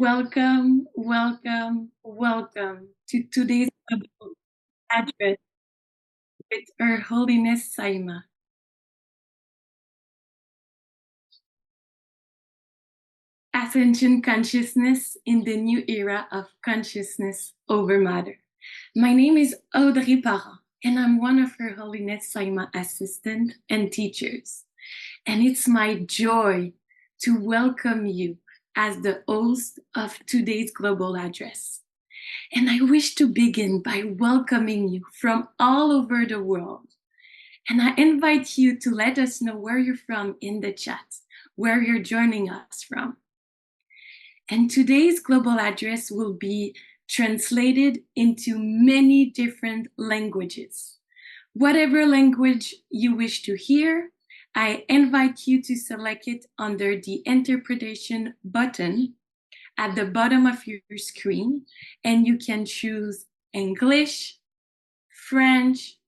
Welcome, welcome, welcome to today's address with Her Holiness Sai Maa. Ascension consciousness in the new era of consciousness over matter. My name is Audrey Parent, and I'm one of Her Holiness Sai Maa assistants and teachers. And it's my joy to welcome you as the host of today's global address. And I wish to begin by welcoming you from all over the world. And I invite you to let us know where you're from in the chat, where you're joining us from. And today's global address will be translated into many different languages. Whatever language you wish to hear, I invite you to select it under the interpretation button at the bottom of your screen, and you can choose English, French,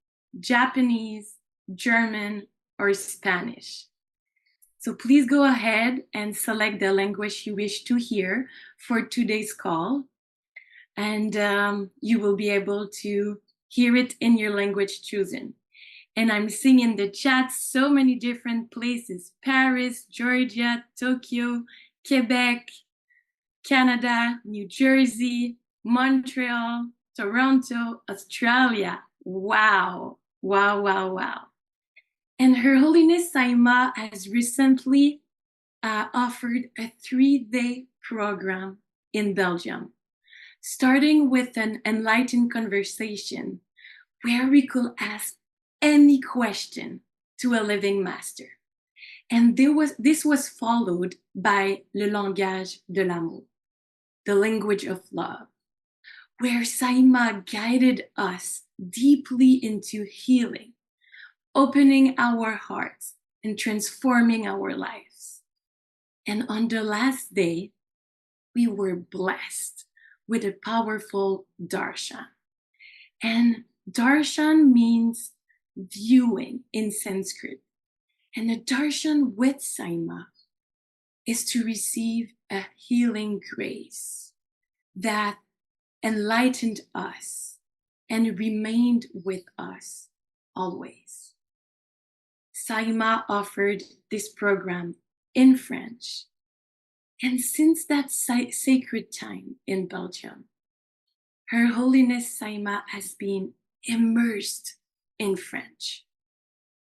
Japanese, German, or Spanish. So please go ahead and select the language you wish to hear for today's call, and you will be able to hear it in your language chosen. And I'm seeing in the chat so many different places: Paris, Georgia, Tokyo, Quebec, Canada, New Jersey, Montreal, Toronto, Australia. Wow, wow, wow, wow. And Her Holiness Sai Maa has recently offered a 3-day program in Belgium, starting with an enlightened conversation where we could ask any question to a living master. And this was followed by Le Langage de l'Amour, the language of love, where Sai Maa guided us deeply into healing, opening our hearts and transforming our lives. And on the last day, we were blessed with a powerful darshan. And darshan means viewing in Sanskrit. And a darshan with Sai Maa is to receive a healing grace that enlightened us and remained with us always. Sai Maa offered this program in French. And since that sacred time in Belgium, Her Holiness Sai Maa has been immersed in French,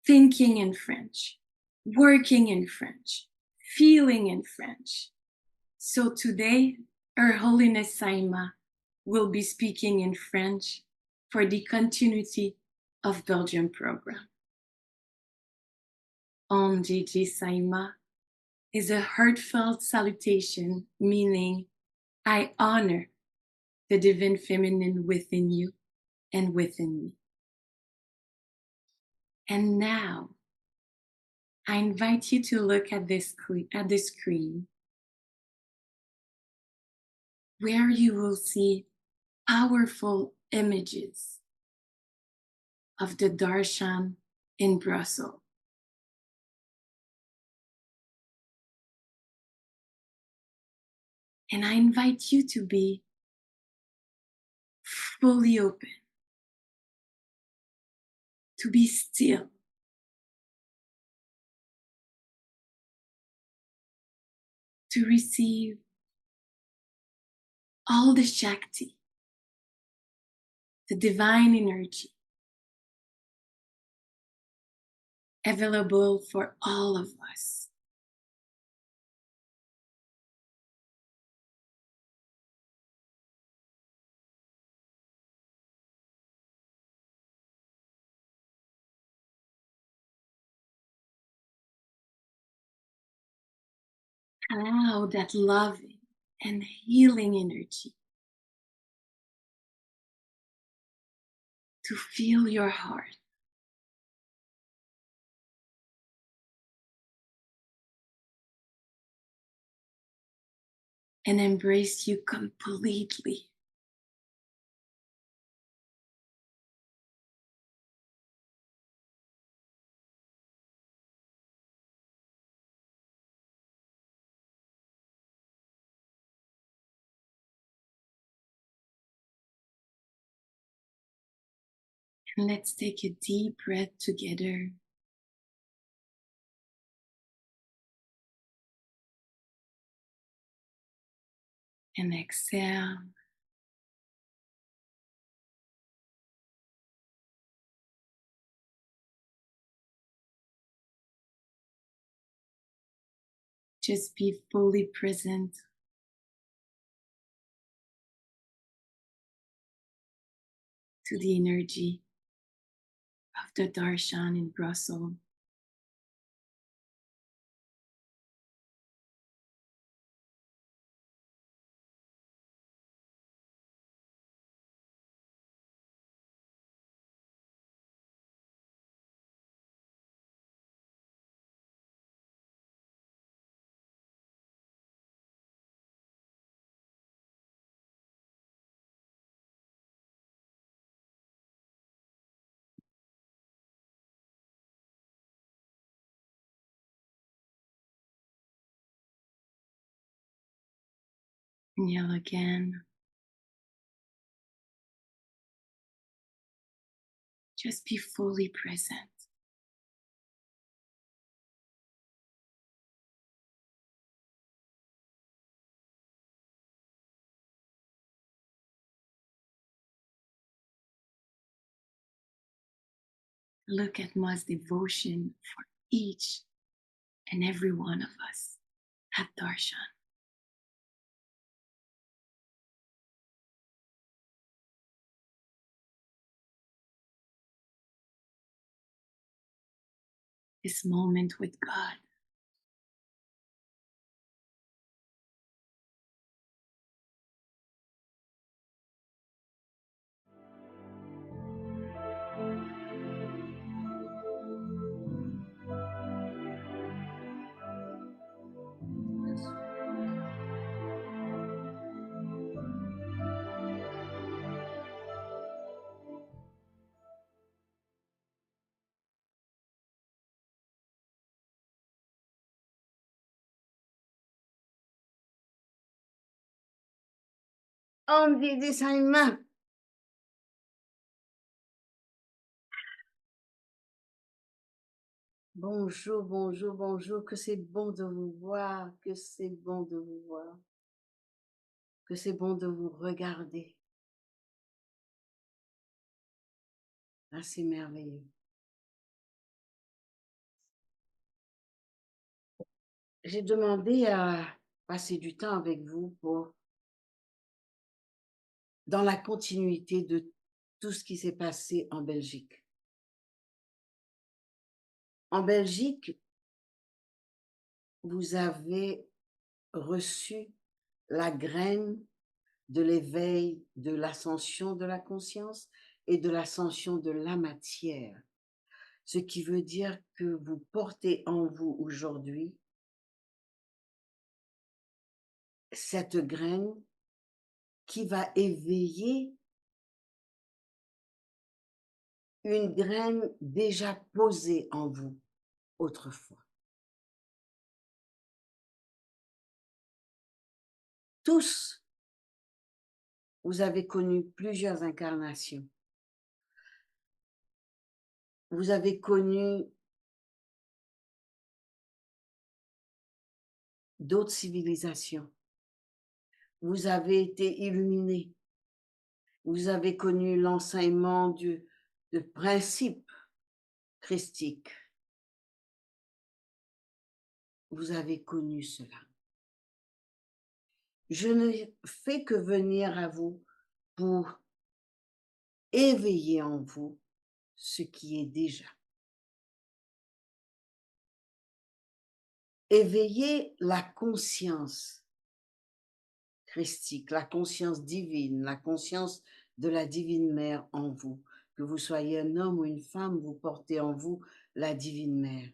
thinking in French, working in French, feeling in French. So today, Her Holiness Sai Maa will be speaking in French for the continuity of Belgium program. Om Gigi Sai Maa is a heartfelt salutation meaning I honor the divine feminine within you and within me. And now, I invite you to look at the screen where you will see powerful images of the darshan in Brussels. And I invite you to be fully open, to be still, to receive all the Shakti, the divine energy available for all of us. Allow that loving and healing energy to fill your heart. And embrace you completely. And let's take a deep breath together. And exhale. Just be fully present to the energy of the darshan in Brussels. Inhale again. Just be fully present. Look at Ma's devotion for each and every one of us at darshan. This moment with God. On dit des Sai Maa. Bonjour, bonjour, bonjour, que c'est bon de vous voir, que c'est bon de vous voir, que c'est bon de vous regarder. Ah, c'est merveilleux. J'ai demandé à passer du temps avec vous dans la continuité de tout ce qui s'est passé en Belgique. En Belgique, vous avez reçu la graine de l'éveil, de l'ascension de la conscience et de l'ascension de la matière. Ce qui veut dire que vous portez en vous aujourd'hui cette graine qui va éveiller une graine déjà posée en vous autrefois. Tous, vous avez connu plusieurs incarnations. Vous avez connu d'autres civilisations. Vous avez été illuminés. Vous avez connu l'enseignement de principes christiques. Vous avez connu cela. Je ne fais que venir à vous pour éveiller en vous ce qui est déjà. Éveiller la conscience christique, la conscience divine, la conscience de la divine mère en vous. Que vous soyez un homme ou une femme, vous portez en vous la divine mère.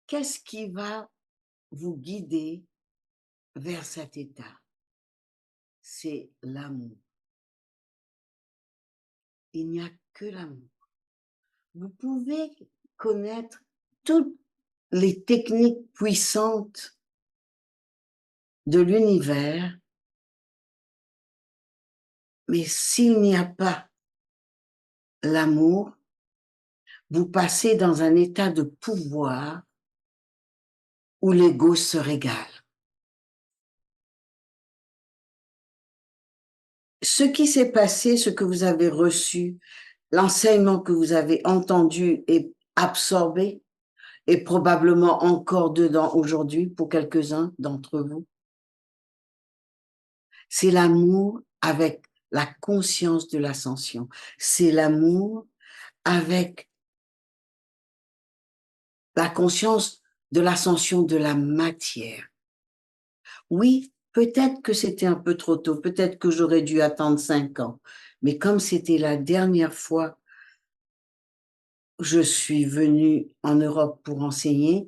Qu'est-ce qui va vous guider vers cet état? C'est l'amour. Il n'y a que l'amour. Vous pouvez connaître toutes les techniques puissantes de l'univers, Mais s'il n'y a pas l'amour, vous passez dans un état de pouvoir où l'ego se régale. Ce qui s'est passé, ce que vous avez reçu, l'enseignement que vous avez entendu et absorbé, est probablement encore dedans aujourd'hui pour quelques-uns d'entre vous. C'est l'amour avec la conscience de l'ascension. C'est l'amour avec la conscience de l'ascension de la matière. Oui, peut-être que c'était un peu trop tôt, peut-être que j'aurais dû attendre 5 ans, mais comme c'était la dernière fois que je suis venue en Europe pour enseigner,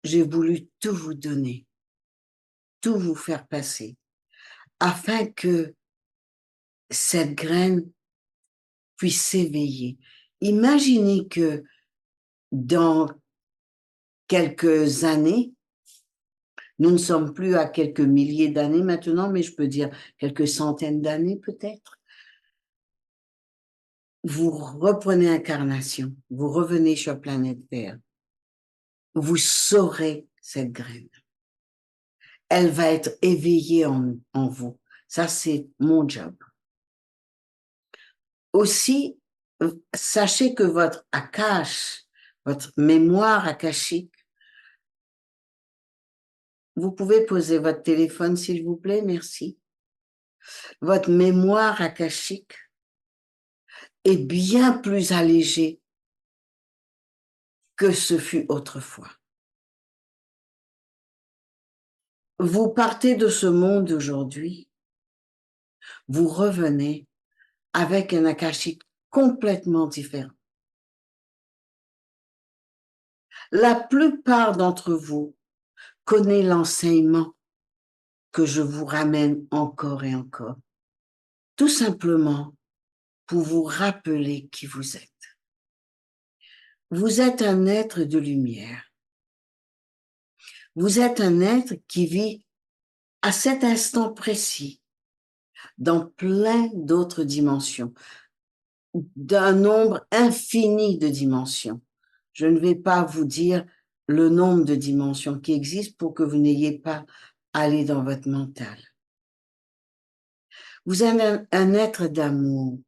j'ai voulu tout vous donner, tout vous faire passer, afin que cette graine puisse s'éveiller. Imaginez que dans quelques années, nous ne sommes plus à quelques milliers d'années maintenant, mais je peux dire quelques centaines d'années peut-être. Vous reprenez incarnation, vous revenez sur la planète Terre, vous saurez cette graine. Elle va être éveillée en vous. Ça, c'est mon job. Aussi, sachez que votre akash, votre mémoire akashique, vous pouvez poser votre téléphone, s'il vous plaît, merci. Votre mémoire akashique est bien plus allégée que ce fut autrefois. Vous partez de ce monde aujourd'hui, vous revenez avec un akashique complètement différent. La plupart d'entre vous connaissent l'enseignement que je vous ramène encore et encore, tout simplement pour vous rappeler qui vous êtes. Vous êtes un être de lumière. Vous êtes un être qui vit à cet instant précis dans plein d'autres dimensions, d'un nombre infini de dimensions. Je ne vais pas vous dire le nombre de dimensions qui existent pour que vous n'ayez pas à aller dans votre mental. Vous êtes un être d'amour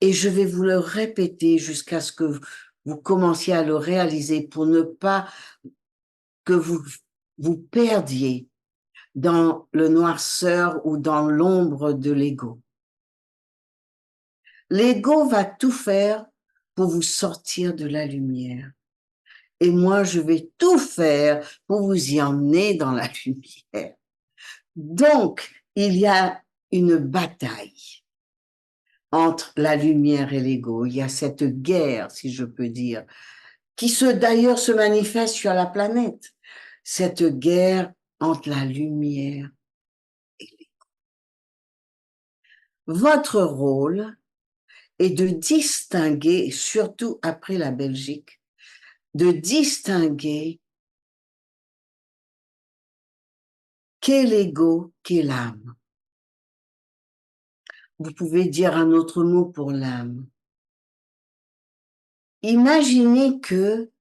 et je vais vous le répéter jusqu'à ce que vous commenciez à le réaliser pour ne pas que vous perdiez dans le noirceur ou dans l'ombre de l'ego. L'ego va tout faire pour vous sortir de la lumière. Et moi, je vais tout faire pour vous y emmener dans la lumière. Donc, il y a une bataille entre la lumière et l'ego. Il y a cette guerre, si je peux dire, qui d'ailleurs se manifeste sur la planète. Cette guerre entre la lumière et l'ego. Votre rôle est de distinguer, surtout après la Belgique, de distinguer qu'est l'ego, qu'est l'âme. Vous pouvez dire un autre mot pour l'âme. Imaginez que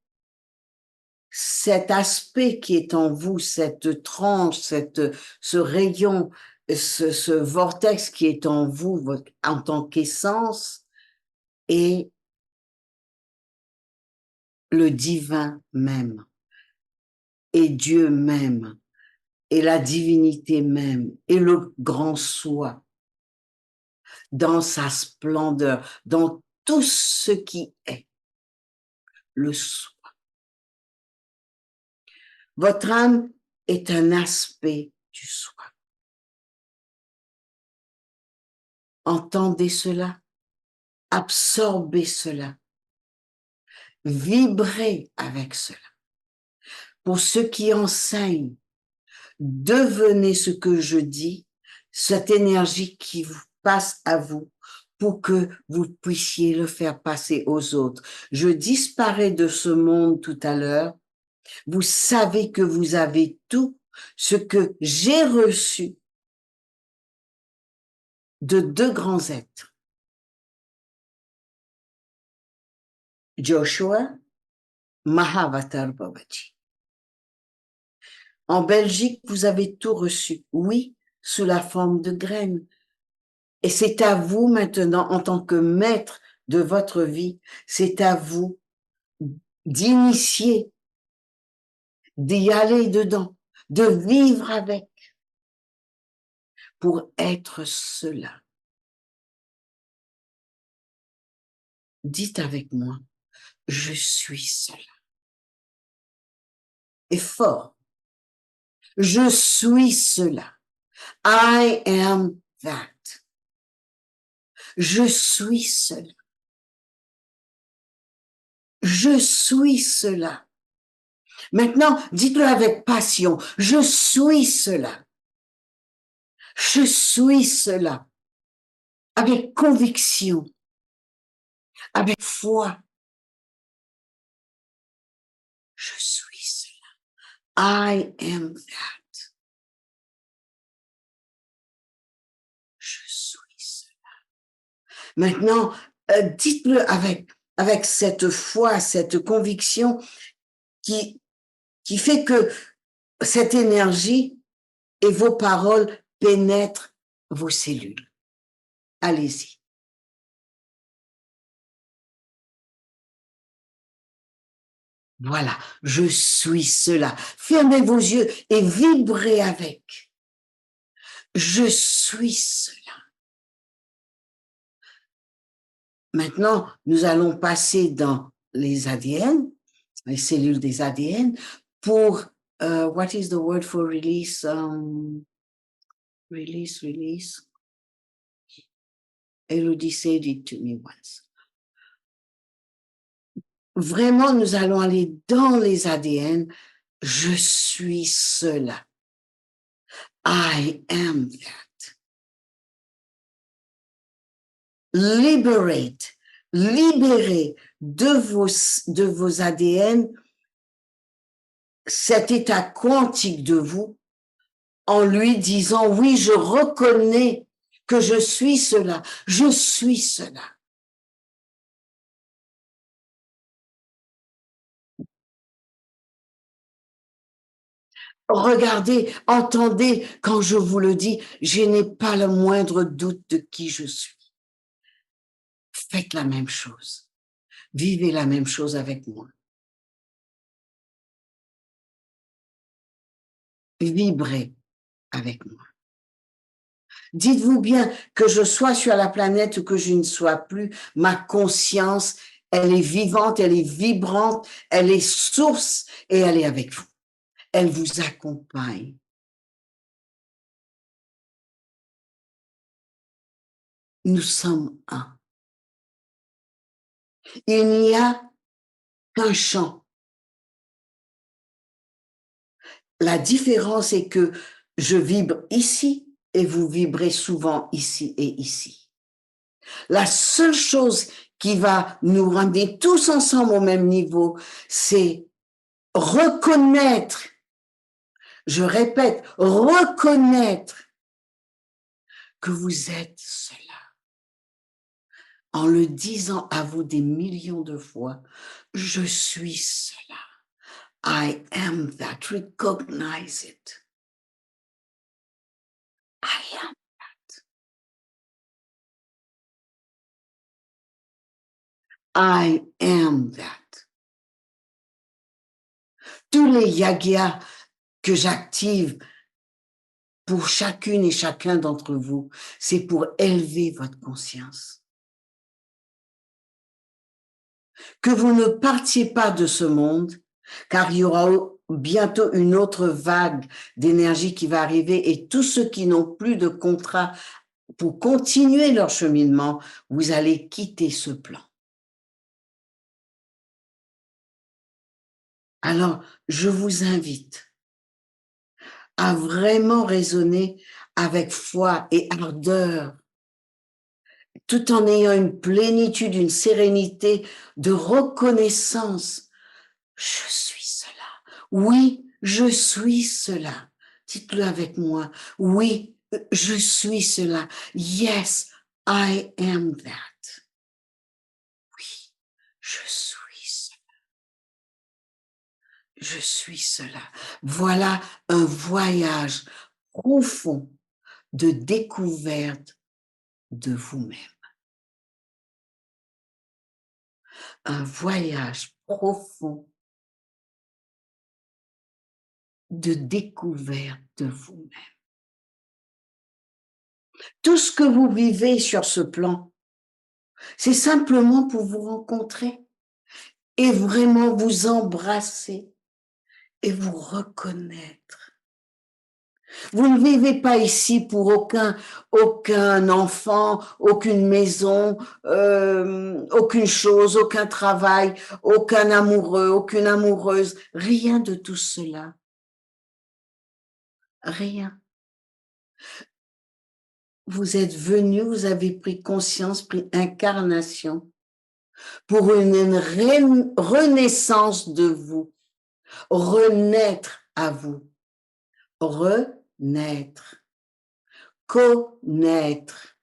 cet aspect qui est en vous, cette tranche, ce rayon, ce vortex qui est en vous en tant qu'essence est le divin même, et Dieu même, et la divinité même, et le grand soi, dans sa splendeur, dans tout ce qui est le soi. Votre âme est un aspect du soi. Entendez cela, absorbez cela, vibrez avec cela. Pour ceux qui enseignent, devenez ce que je dis, cette énergie qui vous passe à vous pour que vous puissiez le faire passer aux autres. Je disparais de ce monde tout à l'heure. Vous savez que vous avez tout ce que j'ai reçu de deux grands êtres, Joshua, Mahavatar Babaji. En Belgique, vous avez tout reçu, oui, sous la forme de graines. Et c'est à vous maintenant, en tant que maître de votre vie, c'est à vous d'initier, d'y aller dedans, de vivre avec, pour être cela. Dites avec moi, je suis cela. Et fort, je suis cela. I am that. Je suis cela. Je suis cela. Maintenant, dites-le avec passion. Je suis cela. Je suis cela. Avec conviction. Avec foi. Je suis cela. I am that. Je suis cela. Maintenant, dites-le avec cette foi, cette conviction qui fait que cette énergie et vos paroles pénètrent vos cellules. Allez-y. Voilà, je suis cela. Fermez vos yeux et vibrez avec. Je suis cela. Maintenant, nous allons passer dans les ADN, les cellules des ADN, pour, what is the word for release? Release. Elodie said it to me once. Vraiment, nous allons aller dans les ADN. Je suis cela. I am that. Liberate, libérez de vos ADN cet état quantique de vous en lui disant, oui, je reconnais que je suis cela, je suis cela. Regardez, entendez quand je vous le dis, je n'ai pas le moindre doute de qui je suis. Faites la même chose. Vivez la même chose avec moi. Vibrez avec moi. Dites-vous bien que je sois sur la planète ou que je ne sois plus, ma conscience, elle est vivante, elle est vibrante, elle est source et elle est avec vous. Elle vous accompagne. Nous sommes un. Il n'y a qu'un champ. La différence est que je vibre ici et vous vibrez souvent ici et ici. La seule chose qui va nous ramener tous ensemble au même niveau, c'est reconnaître, je répète, reconnaître que vous êtes cela. En le disant à vous des millions de fois, je suis cela. I am that. Recognize it. I am that. I am that. Tous les yagyas que j'active pour chacune et chacun d'entre vous, c'est pour élever votre conscience. Que vous ne partiez pas de ce monde, car il y aura bientôt une autre vague d'énergie qui va arriver et tous ceux qui n'ont plus de contrat pour continuer leur cheminement, vous allez quitter ce plan. Alors, je vous invite à vraiment raisonner avec foi et ardeur, tout en ayant une plénitude, une sérénité de reconnaissance. Je suis cela. Oui, je suis cela. Dites-le avec moi. Oui, Je suis cela. Yes, I am that. Oui, je suis cela. Je suis cela. Voilà un voyage profond de découverte de vous-même. Un voyage profond de découverte de vous-même. Tout ce que vous vivez sur ce plan, c'est simplement pour vous rencontrer et vraiment vous embrasser et vous reconnaître. Vous ne vivez pas ici pour aucun enfant, aucune maison, aucune chose, aucun travail, aucun amoureux, aucune amoureuse, rien de tout cela. Rien. Vous êtes venu, vous avez pris conscience, pris incarnation pour une renaissance de vous, renaître à vous, renaître, connaître.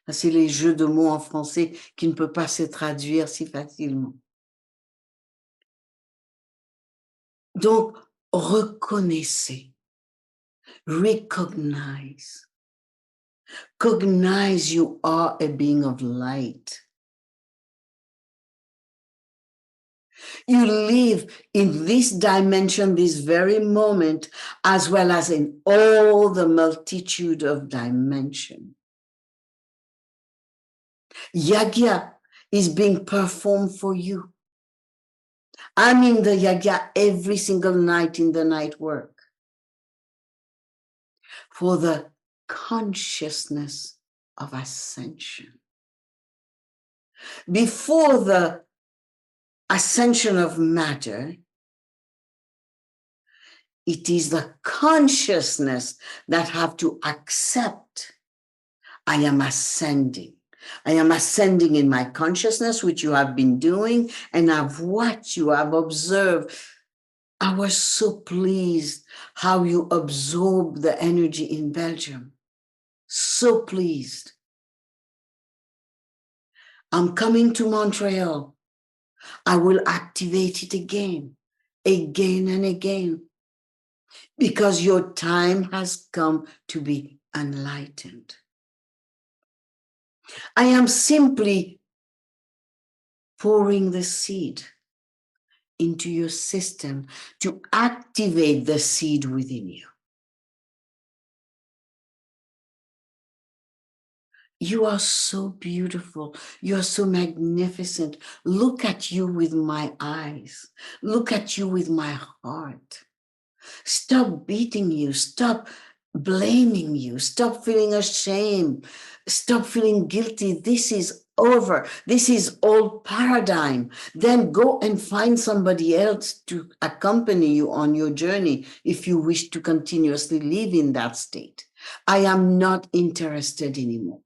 C'est les jeux de mots en français qui ne peuvent pas se traduire si facilement. Donc, reconnaissez, recognize. Cognize you are a being of light. You live in this dimension, this very moment, as well as in all the multitude of dimensions. Yagya is being performed for you. I'm in the yagya every single night in the night work for the consciousness of ascension. Before the ascension of matter, it is the consciousness that have to accept I am ascending. I am ascending in my consciousness, which you have been doing, and I've watched you, I've observed. I was so pleased how you absorbed the energy in Belgium. So pleased. I'm coming to Montreal. I will activate it again and again, because your time has come to be enlightened. I am simply pouring the seed into your system to activate the seed within you. You are so beautiful. You are so magnificent. Look at you with my eyes. Look at you with my heart. Stop beating you. Stop blaming you. Stop feeling ashamed. Stop feeling guilty. This is over. This is old paradigm. Then go and find somebody else to accompany you on your journey if you wish to continuously live in that state. I am not interested anymore.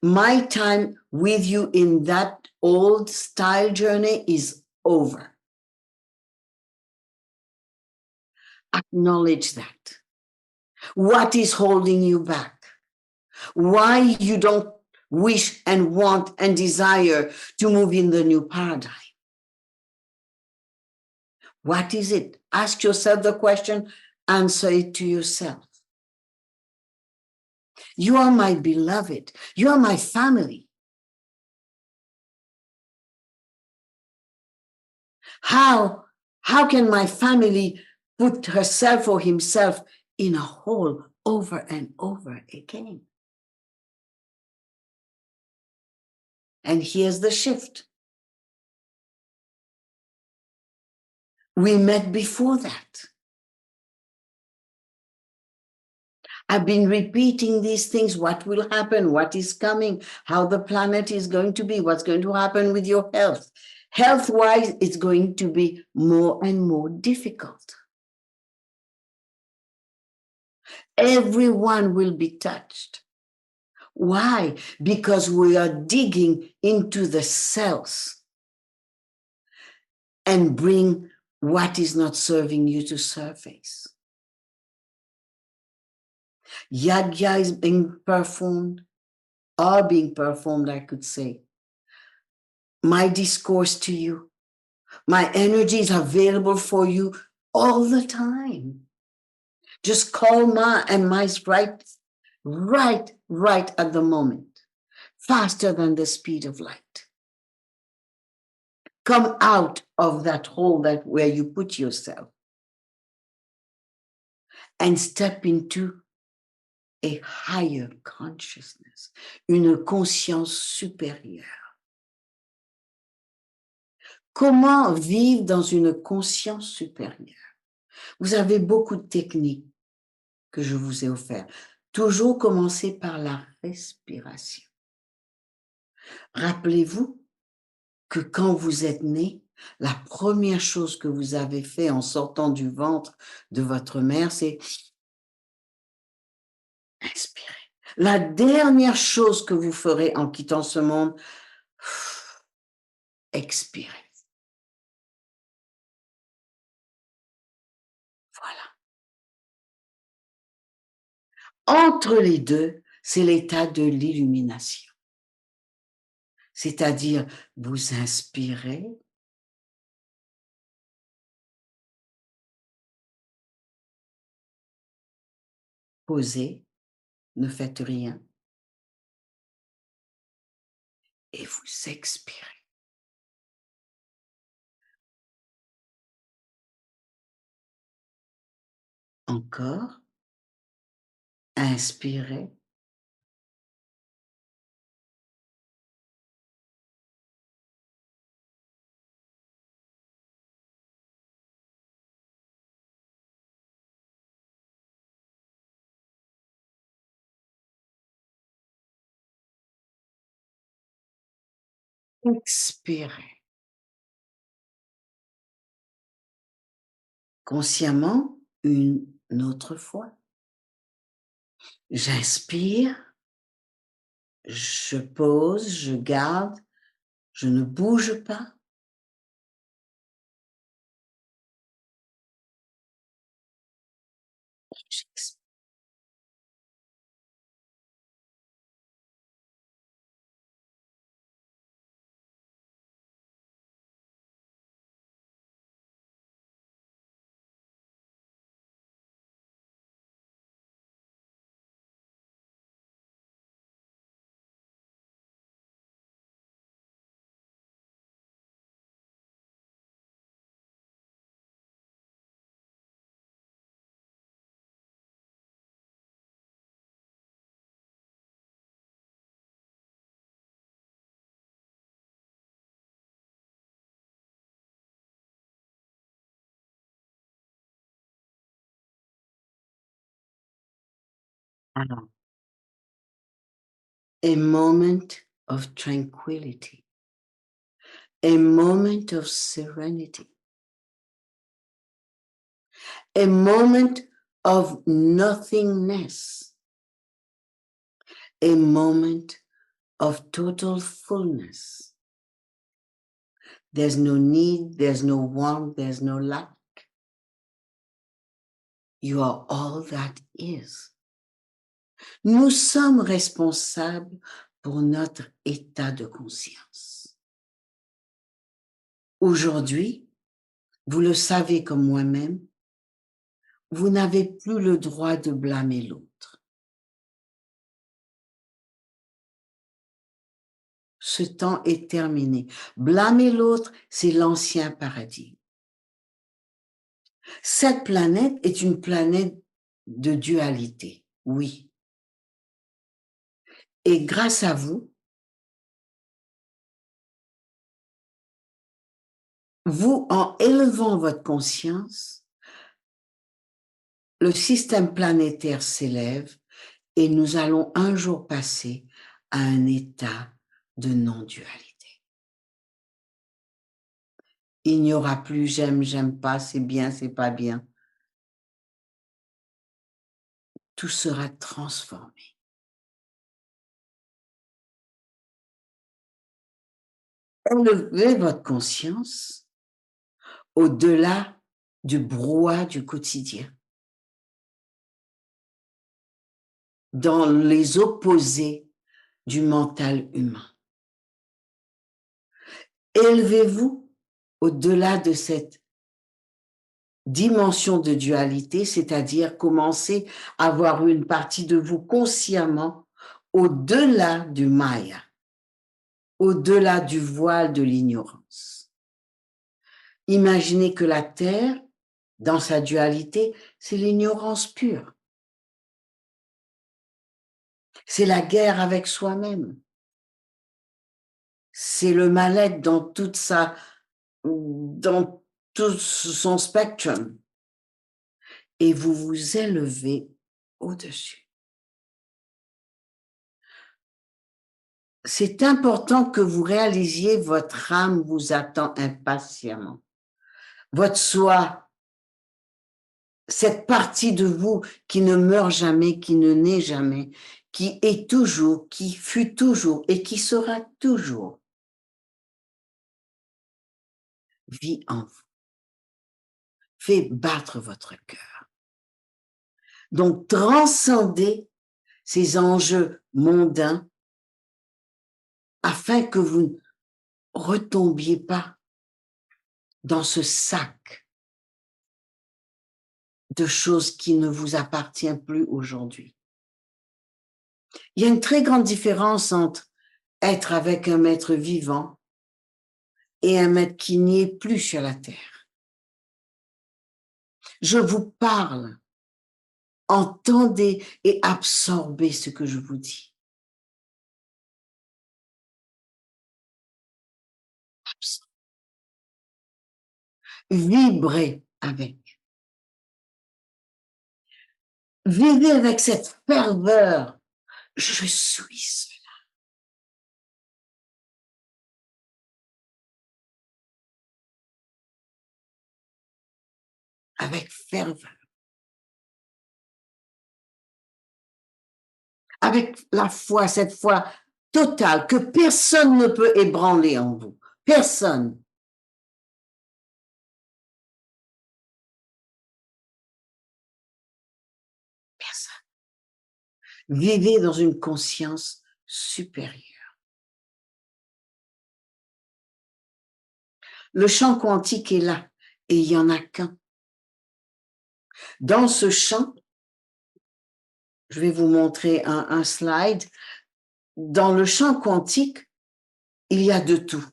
My time with you in that old style journey is over. Acknowledge that. What is holding you back? Why you don't wish and want and desire to move in the new paradigm? What is it? Ask yourself the question, answer it to yourself. You are my beloved. You are my family. How can my family put herself or himself in a hole over and over again? And here's the shift. We met before that. I've been repeating these things, what will happen, what is coming, how the planet is going to be, what's going to happen with your health. Health-wise, it's going to be more and more difficult. Everyone will be touched. Why? Because we are digging into the cells and bring what is not serving you to surface. Yagya is being performed, are being performed, I could say. My discourse to you, my energy is available for you all the time. Just call Ma, and Ma's right at the moment, faster than the speed of light. Come out of that hole where you put yourself and step into a higher consciousness, une conscience supérieure. Comment vivre dans une conscience supérieure? Vous avez beaucoup de techniques que je vous ai offertes. Toujours commencer par la respiration. Rappelez-vous que quand vous êtes né, la première chose que vous avez fait en sortant du ventre de votre mère, c'est inspirer. La dernière chose que vous ferez en quittant ce monde, expirez. Voilà. Entre les deux, c'est l'état de l'illumination. C'est-à-dire, vous inspirez, posez, ne faites rien, et vous expirez. Encore, inspirez, expirez. Consciemment, une autre fois. J'inspire, je pose, je garde, je ne bouge pas. J'expire. Alors, a moment of tranquility, a moment of serenity, a moment of nothingness, a moment of total fullness. There's no need, there's no want, there's no lack. You are all that is. Nous sommes responsables pour notre état de conscience. Aujourd'hui, vous le savez comme moi-même, vous n'avez plus le droit de blâmer l'autre. Ce temps est terminé. Blâmer l'autre, c'est l'ancien paradigme. Cette planète est une planète de dualité, oui. Et grâce à vous, en élevant votre conscience, le système planétaire s'élève et nous allons un jour passer à un état de non-dualité. Il n'y aura plus j'aime, j'aime pas, c'est bien, c'est pas bien. Tout sera transformé. Élevez votre conscience au-delà du brouhaha du quotidien. dans les opposés du mental humain. Élevez-vous au-delà de cette dimension de dualité, c'est-à-dire commencez à avoir une partie de vous consciemment au-delà du Maya, au-delà du voile de l'ignorance. Imaginez que la Terre, dans sa dualité, c'est l'ignorance pure. C'est la guerre avec soi-même. C'est le mal-être dans dans tout son spectrum. Et vous vous élevez au-dessus. C'est important que vous réalisiez votre âme vous attend impatiemment. Votre soi, cette partie de vous qui ne meurt jamais, qui ne naît jamais, qui est toujours, qui fut toujours et qui sera toujours, vit en vous. Fait battre votre cœur. Donc, transcendez ces enjeux mondains afin que vous ne retombiez pas dans ce sac de choses qui ne vous appartient plus aujourd'hui. Il y a une très grande différence entre être avec un maître vivant et un maître qui n'y est plus sur la terre. Je vous parle, entendez et absorbez ce que je vous dis. Vibrez avec. Vivez avec cette ferveur. Je suis cela. Avec ferveur. Avec la foi, cette foi totale que personne ne peut ébranler en vous. Personne. Personne. Vivez dans une conscience supérieure. Le champ quantique est là et il n'y en a qu'un. Dans ce champ, je vais vous montrer un slide. Dans le champ quantique, il y a de tout.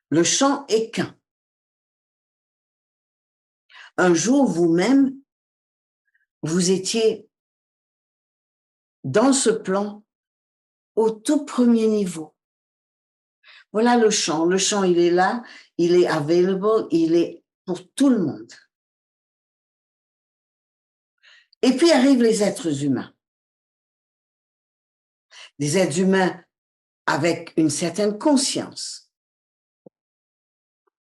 Le champ est qu'un. Un jour, vous-même, vous étiez dans ce plan au tout premier niveau. Voilà le champ. Le champ, il est là, il est available, il est pour tout le monde. Et puis arrivent les êtres humains. Des êtres humains avec une certaine conscience.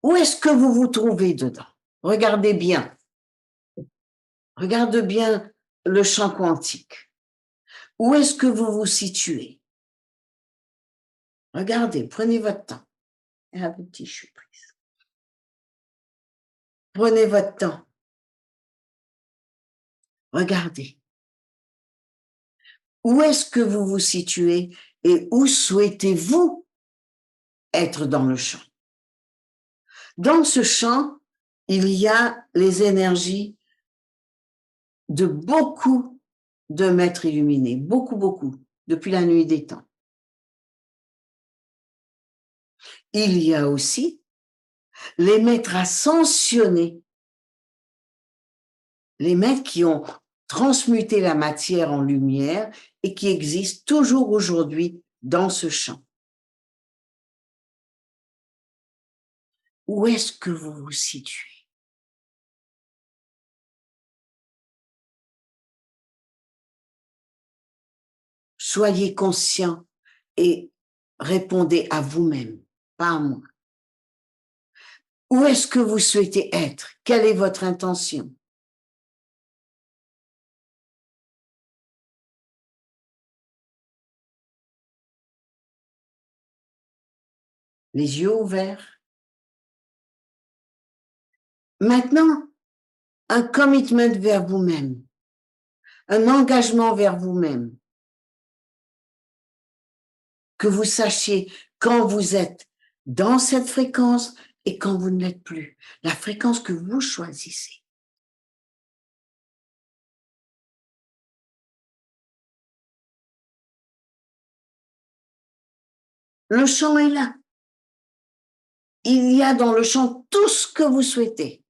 Où est-ce que vous vous trouvez dedans? Regardez bien. Regarde bien le champ quantique. Où est-ce que vous vous situez? Regardez, prenez votre temps. Un petit surprise. Prenez votre temps. Regardez. Où est-ce que vous vous situez et où souhaitez-vous être dans le champ? Dans ce champ, il y a les énergies de beaucoup de maîtres illuminés, beaucoup, depuis la nuit des temps. Il y a aussi les maîtres ascensionnés, les maîtres qui ont transmuté la matière en lumière et qui existent toujours aujourd'hui dans ce champ. Où est-ce que vous vous situez? Soyez conscient et répondez à vous-même, pas à moi. Où est-ce que vous souhaitez être? Quelle est votre intention? Les yeux ouverts. Maintenant, un commitment vers vous-même, un engagement vers vous-même. Que vous sachiez quand vous êtes dans cette fréquence et quand vous ne l'êtes plus. La fréquence que vous choisissez. Le champ est là. Il y a dans le champ tout ce que vous souhaitez.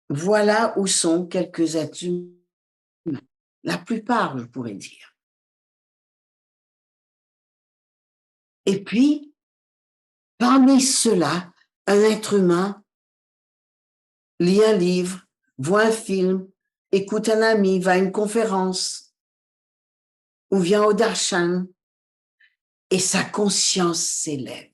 Voilà où sont quelques êtres humains. La plupart, je pourrais dire. Et puis, parmi ceux-là, un être humain lit un livre, voit un film, écoute un ami, va à une conférence ou vient au darshan et sa conscience s'élève.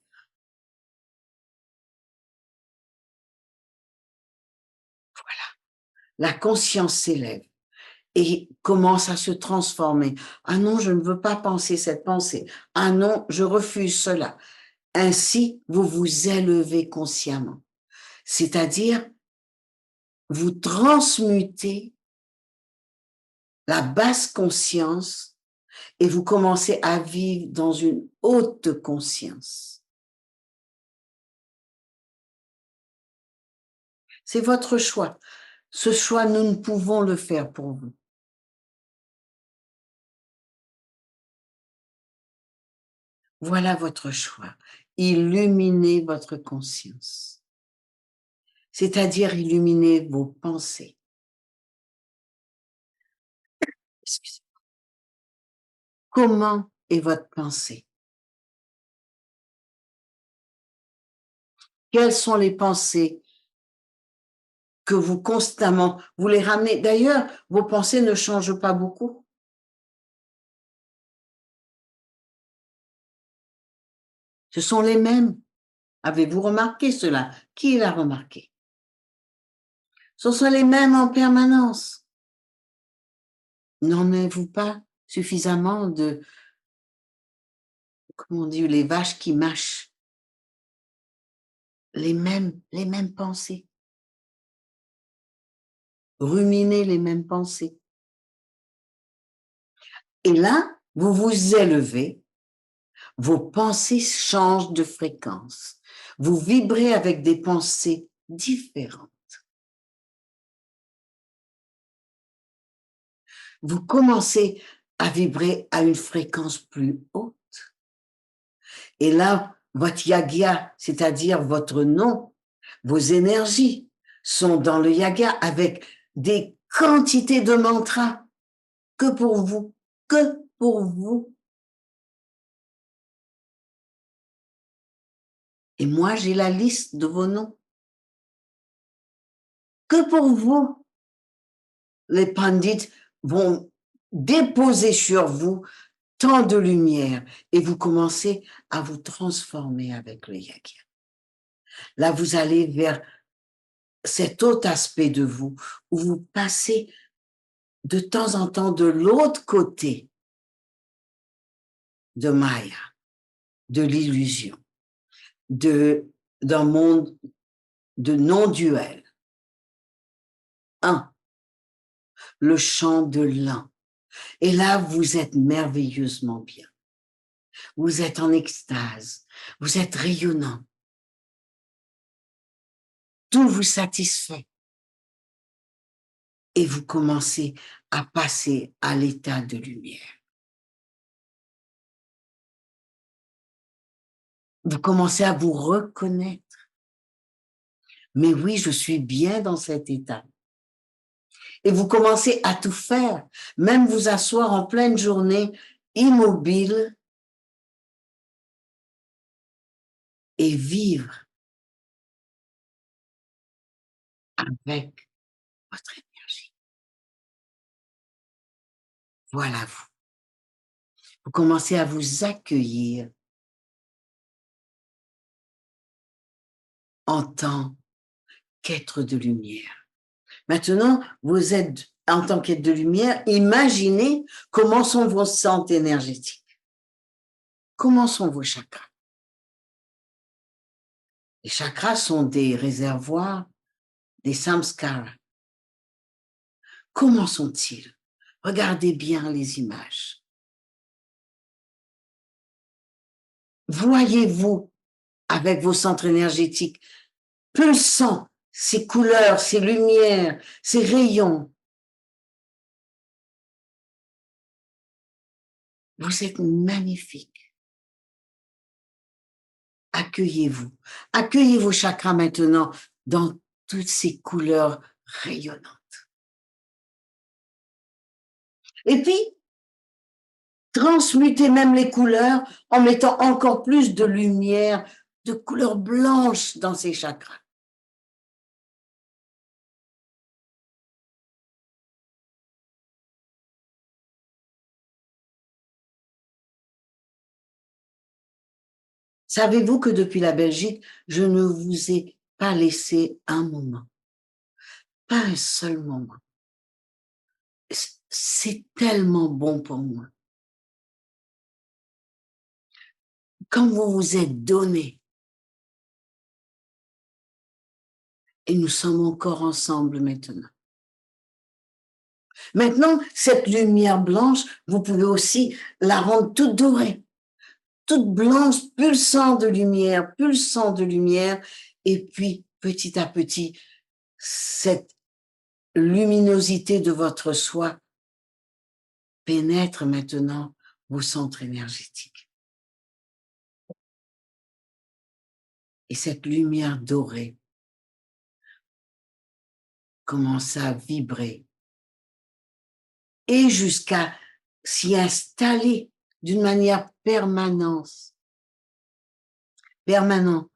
La conscience s'élève et commence à se transformer. Ah non, je ne veux pas penser cette pensée. Ah non, je refuse cela. Ainsi, vous vous élevez consciemment. C'est-à-dire, vous transmutez la basse conscience et vous commencez à vivre dans une haute conscience. C'est votre choix. Ce choix, nous ne pouvons le faire pour vous. Voilà votre choix. Illuminez votre conscience. C'est-à-dire illuminer vos pensées. Excusez-moi. Comment est votre pensée? Quelles sont les pensées que vous constamment, vous les ramenez? D'ailleurs, vos pensées ne changent pas beaucoup. Ce sont les mêmes. Avez-vous remarqué cela? Qui l'a remarqué? Ce sont les mêmes en permanence. N'en avez-vous pas suffisamment de, comment on dit, les vaches qui mâchent? Les mêmes pensées. Ruminez les mêmes pensées. Et là, vous vous élevez, vos pensées changent de fréquence. Vous vibrez avec des pensées différentes. Vous commencez à vibrer à une fréquence plus haute. Et là, votre yagya, c'est-à-dire votre nom, vos énergies sont dans le yaga avec des quantités de mantras que pour vous, que pour vous. Et moi, j'ai la liste de vos noms. Que pour vous, les pandits vont déposer sur vous tant de lumière et vous commencez à vous transformer avec le yagya. Là, vous allez vers cet autre aspect de vous où vous passez de temps en temps de l'autre côté de Maya, de l'illusion, d'un monde de non-duel. Le champ de l'un. Et là, vous êtes merveilleusement bien. Vous êtes en extase. Vous êtes rayonnant. Tout vous satisfait. Et vous commencez à passer à l'état de lumière. Vous commencez à vous reconnaître. Mais oui, je suis bien dans cet état. Et vous commencez à tout faire, même vous asseoir en pleine journée, immobile, et vivre avec votre énergie. Voilà vous. Vous commencez à vous accueillir en tant qu'être de lumière. Maintenant, vous êtes en tant qu'être de lumière, imaginez comment sont vos centres énergétiques. Comment sont vos chakras? Les chakras sont des réservoirs des samskaras. Comment sont-ils? Regardez bien les images. Voyez-vous, avec vos centres énergétiques, pulsant ces couleurs, ces lumières, ces rayons. Vous êtes magnifique. Accueillez-vous. Accueillez vos chakras maintenant dans toutes ces couleurs rayonnantes. Et puis, transmutez même les couleurs en mettant encore plus de lumière, de couleur blanche dans ces chakras. Savez-vous que depuis la Belgique, je ne vous ai pas laissé un moment, pas un seul moment. C'est tellement bon pour moi. Quand vous vous êtes donné, et nous sommes encore ensemble maintenant. Maintenant, cette lumière blanche, vous pouvez aussi la rendre toute dorée, toute blanche, pulsant de lumière, et puis petit à petit, cette luminosité de votre soi pénètre maintenant vos centres énergétiques. Et cette lumière dorée commence à vibrer et jusqu'à s'y installer d'une manière permanente, vraiment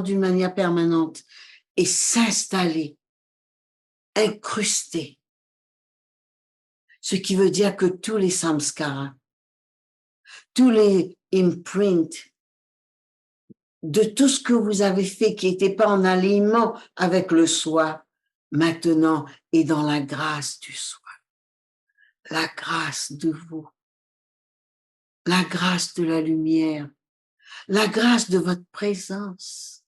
d'une manière permanente, et s'installer, incruster. Ce qui veut dire que tous les samskaras, tous les imprints, de tout ce que vous avez fait qui n'était pas en alignement avec le soi, maintenant est dans la grâce du soi, la grâce de vous, la grâce de la lumière, la grâce de votre présence.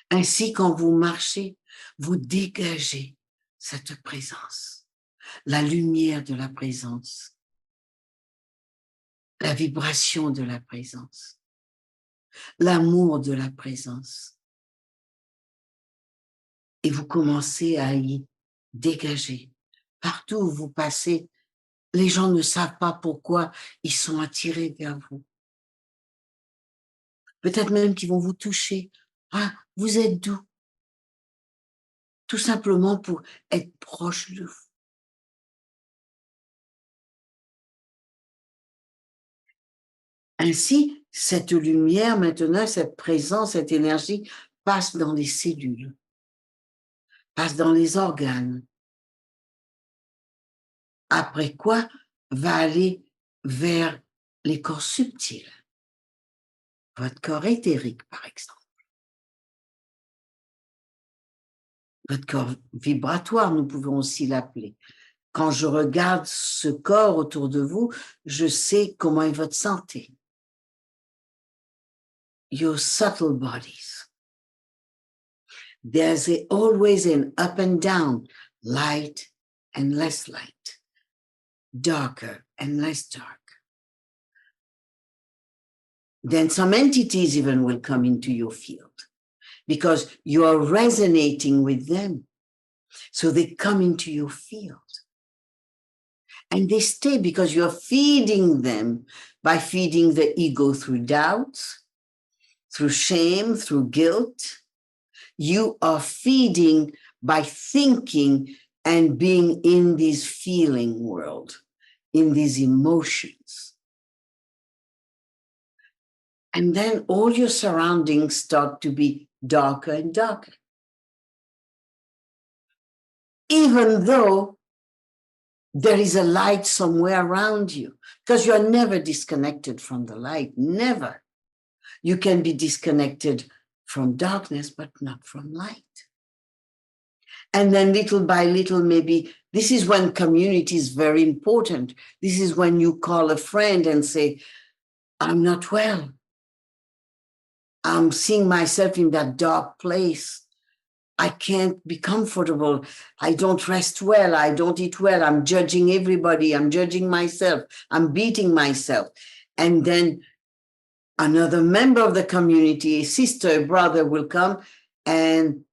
Ainsi, quand vous marchez, vous dégagez cette présence, la lumière de la présence, la vibration de la présence, l'amour de la présence. Et vous commencez à y dégager. Partout où vous passez, les gens ne savent pas pourquoi ils sont attirés vers vous. Peut-être même qu'ils vont vous toucher. Ah, vous êtes doux. Tout simplement pour être proche de vous. Ainsi, cette lumière maintenant, cette présence, cette énergie passe dans les cellules, passe dans les organes. Après quoi, va aller vers les corps subtils. Votre corps éthérique, par exemple. Votre corps vibratoire, nous pouvons aussi l'appeler. Quand je regarde ce corps autour de vous, je sais comment est votre santé. Your subtle bodies. There's always an up and down, light and less light, darker and less dark. Then some entities even will come into your field because you are resonating with them. So they come into your field. And they stay because you're feeding them by feeding the ego through doubt, through shame, through guilt. You are feeding by thinking and being in this feeling world, in these emotions. And then all your surroundings start to be darker and darker. Even though there is a light somewhere around you, because you're never disconnected from the light, never. You can be disconnected from darkness, but not from light. And then little by little, maybe, this is when community is very important. This is when you call a friend and say, I'm not well. I'm seeing myself in that dark place. I can't be comfortable. I don't rest well. I don't eat well. I'm judging everybody. I'm judging myself. I'm beating myself. And then another member of the community, a sister, a brother will come and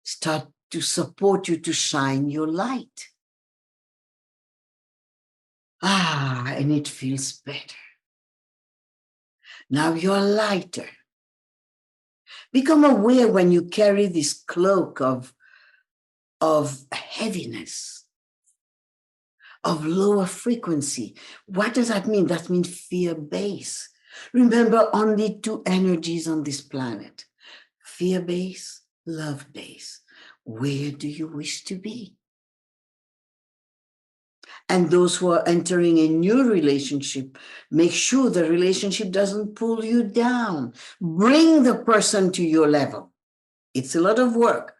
start to support you to shine your light. And it feels better. Now you're lighter. Become aware when you carry this cloak of heaviness, of lower frequency. What does that mean? That means fear base. Remember, only two energies on this planet: fear base, love base. Where do you wish to be? And those who are entering a new relationship, make sure the relationship doesn't pull you down. Bring the person to your level. It's a lot of work.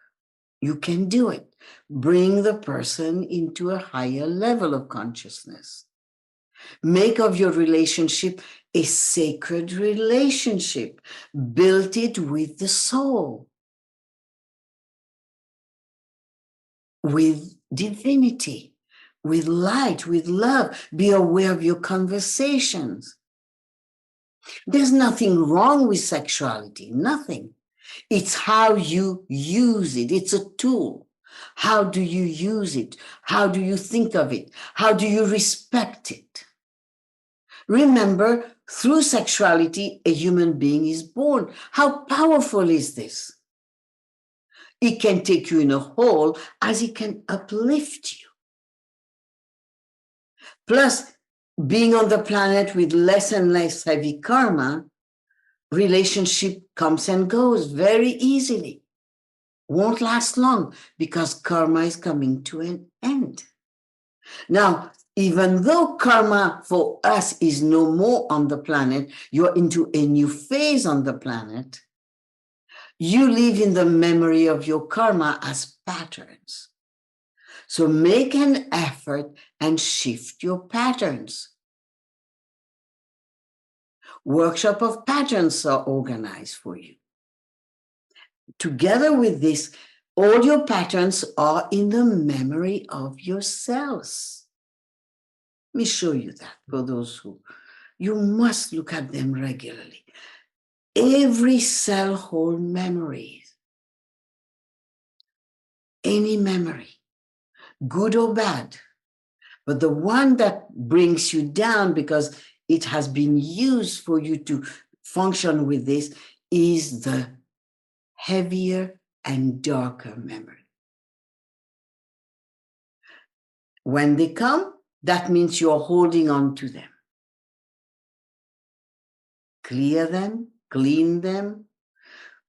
You can do it. Bring the person into a higher level of consciousness. Make of your relationship a sacred relationship. Build it with the soul, with divinity, with light, with love. Be aware of your conversations. There's nothing wrong with sexuality, nothing. It's how you use it. It's a tool. How do you use it? How do you think of it? How do you respect it? Remember, through sexuality, a human being is born. How powerful is this? It can take you in a hole as it can uplift you. Plus, being on the planet with less and less heavy karma, relationship comes and goes very easily. Won't last long because karma is coming to an end. Now, even though karma for us is no more on the planet, you're into a new phase on the planet. You live in the memory of your karma as patterns. So make an effort and shift your patterns. Workshop of patterns are organized for you. Together with this, all your patterns are in the memory of your cells. Let me show you that for those who, you must look at them regularly. Every cell holds memories. Any memory, good or bad. But the one that brings you down because it has been used for you to function with this is the heavier and darker memory. When they come, that means you're holding on to them. Clear them, clean them,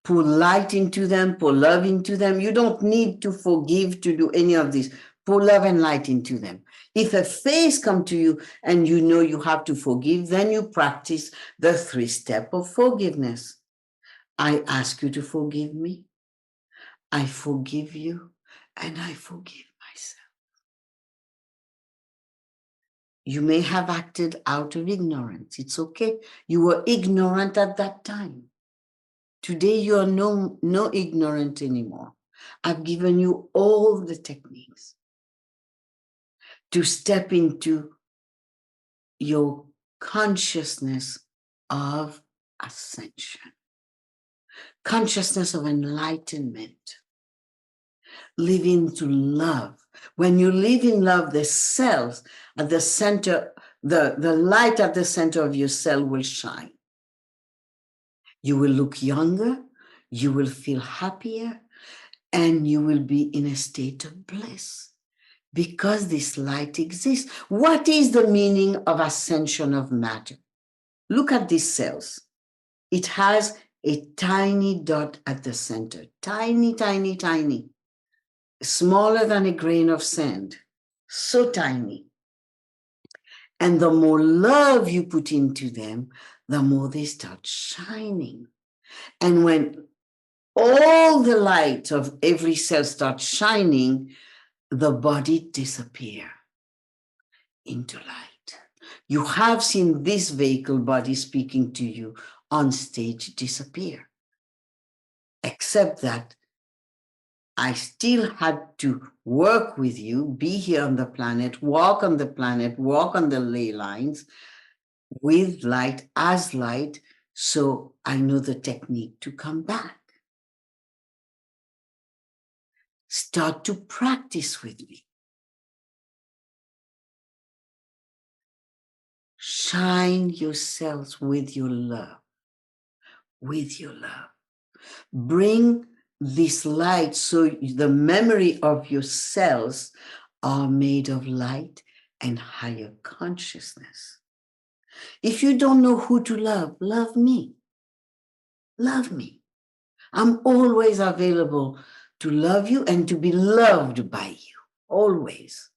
pour light into them, pour love into them. You don't need to forgive to do any of this. Pour love and light into them. If a phase comes to you and you know you have to forgive, then you practice the 3 steps of forgiveness. I ask you to forgive me. I forgive you, and I forgive myself. You may have acted out of ignorance. It's okay. You were ignorant at that time. Today, you are no ignorant anymore. I've given you all the techniques to step into your consciousness of ascension, consciousness of enlightenment, live into love. When you live in love, the cells at the center, the light at the center of your cell will shine. You will look younger, you will feel happier, and you will be in a state of bliss because this light exists. What is the meaning of ascension of matter? Look at these cells. It has a tiny dot at the center, tiny, tiny, tiny, smaller than a grain of sand, so tiny. And the more love you put into them, the more they start shining. And when all the light of every cell starts shining, the body disappears into light. You have seen this vehicle body speaking to you on stage disappear. Except that I still had to work with you, be here on the planet, walk on the ley lines with light, as light, so I know the technique to come back. Start to practice with me. Shine yourselves with your love, with your love. Bring this light so the memory of your cells are made of light and higher consciousness. If you don't know who to love, love me. Love me. I'm always available to love you and to be loved by you, always.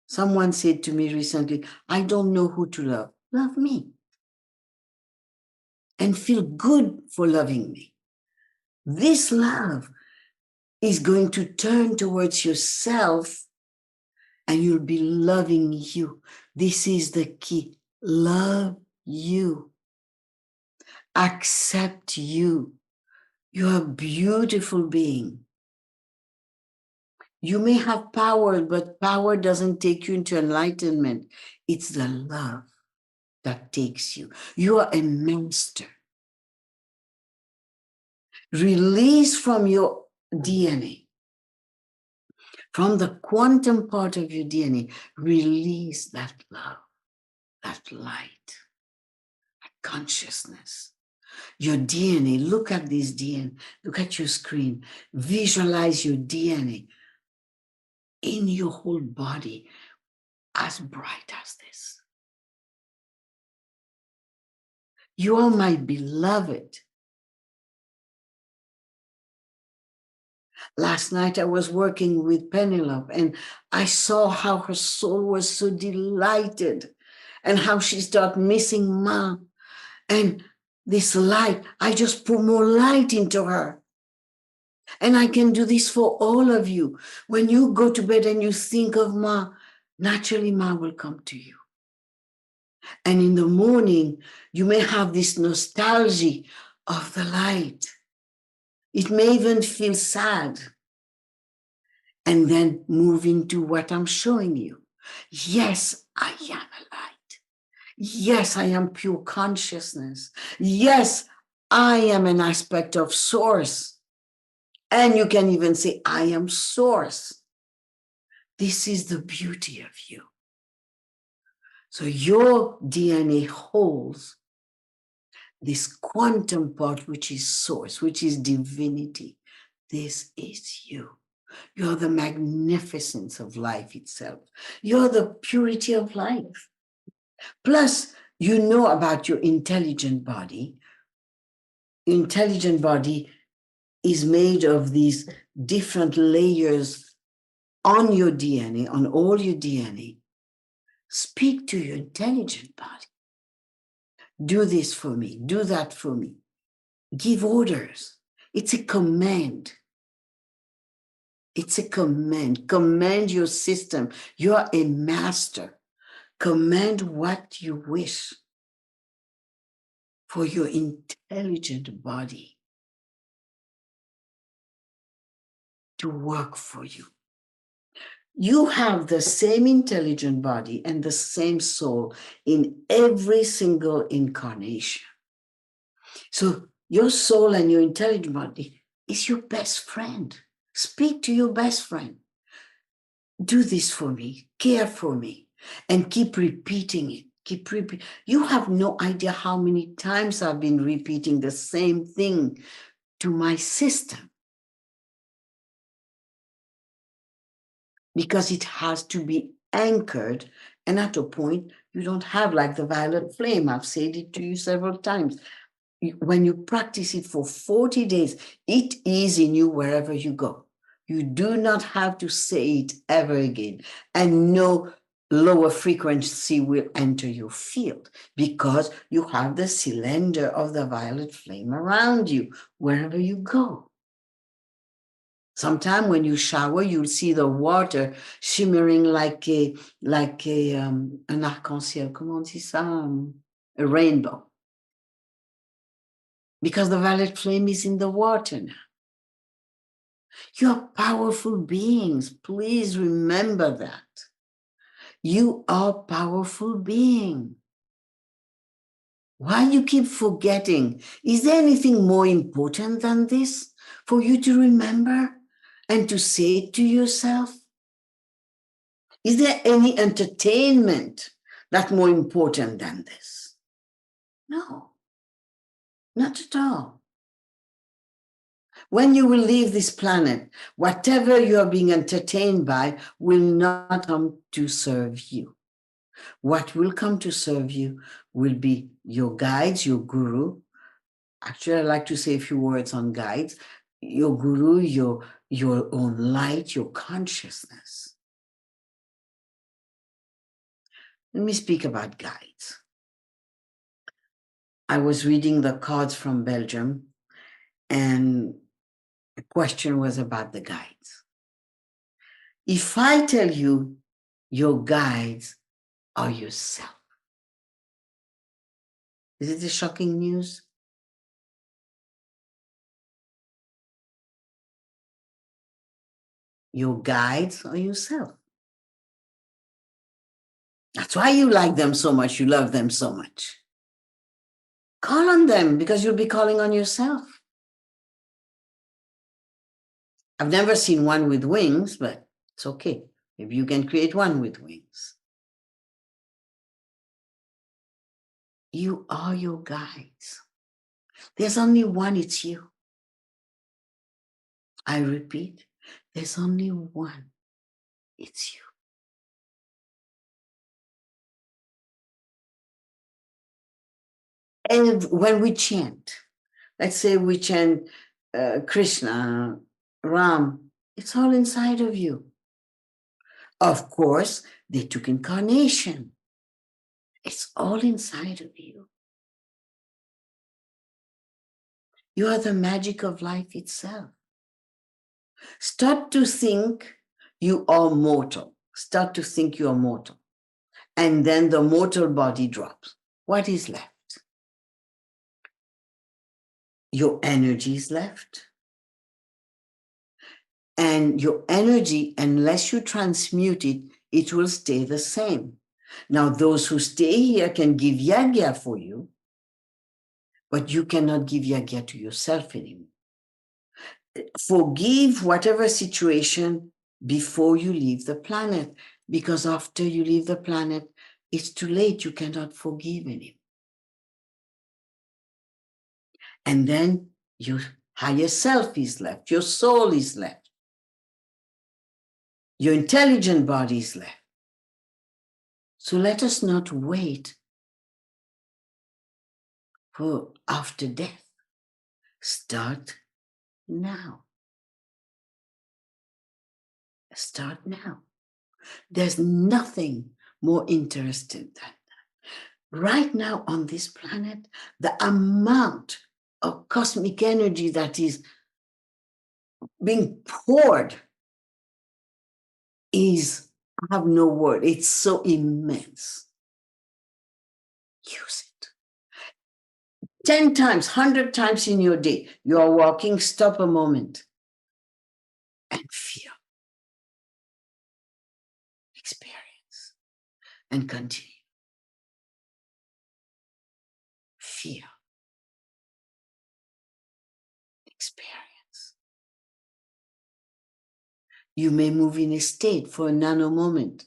Someone said to me recently, I don't know who to love. Love me. And feel good for loving me. This love is going to turn towards yourself and you'll be loving you. This is the key. Love you. Accept you. You're a beautiful being. You may have power, but power doesn't take you into enlightenment. It's the love that takes you. You are a master. Release from your DNA, from the quantum part of your DNA, release that love, that light, that consciousness. Your DNA, look at this DNA, look at your screen, visualize your DNA in your whole body as bright as this. You are my beloved. Last night I was working with Penelope and I saw how her soul was so delighted and how she started missing Ma. And this light, I just put more light into her. And I can do this for all of you. When you go to bed and you think of Ma, naturally Ma will come to you. And in the morning, you may have this nostalgia of the light. It may even feel sad. And then move into what I'm showing you. Yes, I am a light. Yes, I am pure consciousness. Yes, I am an aspect of source. And you can even say, I am source. This is the beauty of you. So your DNA holds this quantum part, which is source, which is divinity. This is you. You're the magnificence of life itself. You're the purity of life. Plus, you know about your intelligent body. Intelligent body is made of these different layers on your DNA, on all your DNA. Speak to your intelligent body. Do this for me. Do that for me. Give orders. It's a command. It's a command. Command your system. You are a master. Command what you wish for your intelligent body to work for you. You have the same intelligent body and the same soul in every single incarnation. So your soul and your intelligent body is your best friend. Speak to your best friend. Do this for me, care for me, and keep repeating it. You have no idea how many times I've been repeating the same thing to my system. Because it has to be anchored. And at a point, you don't have like the violet flame. I've said it to you several times. When you practice it for 40 days, it is in you wherever you go. You do not have to say it ever again. And no lower frequency will enter your field because you have the cylinder of the violet flame around you wherever you go. Sometime when you shower, you'll see the water shimmering like an arc-en-ciel. Comment on dit ça? A rainbow. because the violet flame is in the water now. You're powerful beings. Please remember that. You are powerful being. Why you keep forgetting? Is there anything more important than this for you to remember and to say it to yourself? Is there any entertainment that's more important than this? No, not at all. When you will leave this planet, whatever you are being entertained by will not come to serve you. What will come to serve you will be your guides, your guru. Actually, I like to say a few words on guides. Your guru, your own light, your consciousness. Let me speak about guides. I was reading the cards from Belgium, and the question was about the guides. If I tell you your guides are yourself, is it a shocking news? Your guides are yourself. That's why you like them so much, you love them so much. Call on them because you'll be calling on yourself. I've never seen one with wings, but it's okay. Maybe you can create one with wings. You are your guides. There's only one, it's you. I repeat, there's only one, it's you. And when we chant, let's say we chant Krishna, Ram, it's all inside of you. Of course, they took incarnation. It's all inside of you. You are the magic of life itself. Start to think you are mortal. Start to think you are mortal. And then the mortal body drops. What is left? Your energy is left. And your energy, unless you transmute it, it will stay the same. Now, those who stay here can give yagya for you, but you cannot give yagya to yourself anymore. Forgive whatever situation before you leave the planet, because after you leave the planet, it's too late. You cannot forgive anymore. And then your higher self is left, your soul is left, your intelligent body is left. So let us not wait for after death. Start now. Start now. There's nothing more interesting than that. Right now on this planet, the amount of cosmic energy that is being poured is, I have no word, it's so immense. Use it. 10 times, 100 times in your day, you are walking, stop a moment and feel, experience, and continue. Feel, experience. You may move in a state for a nano moment.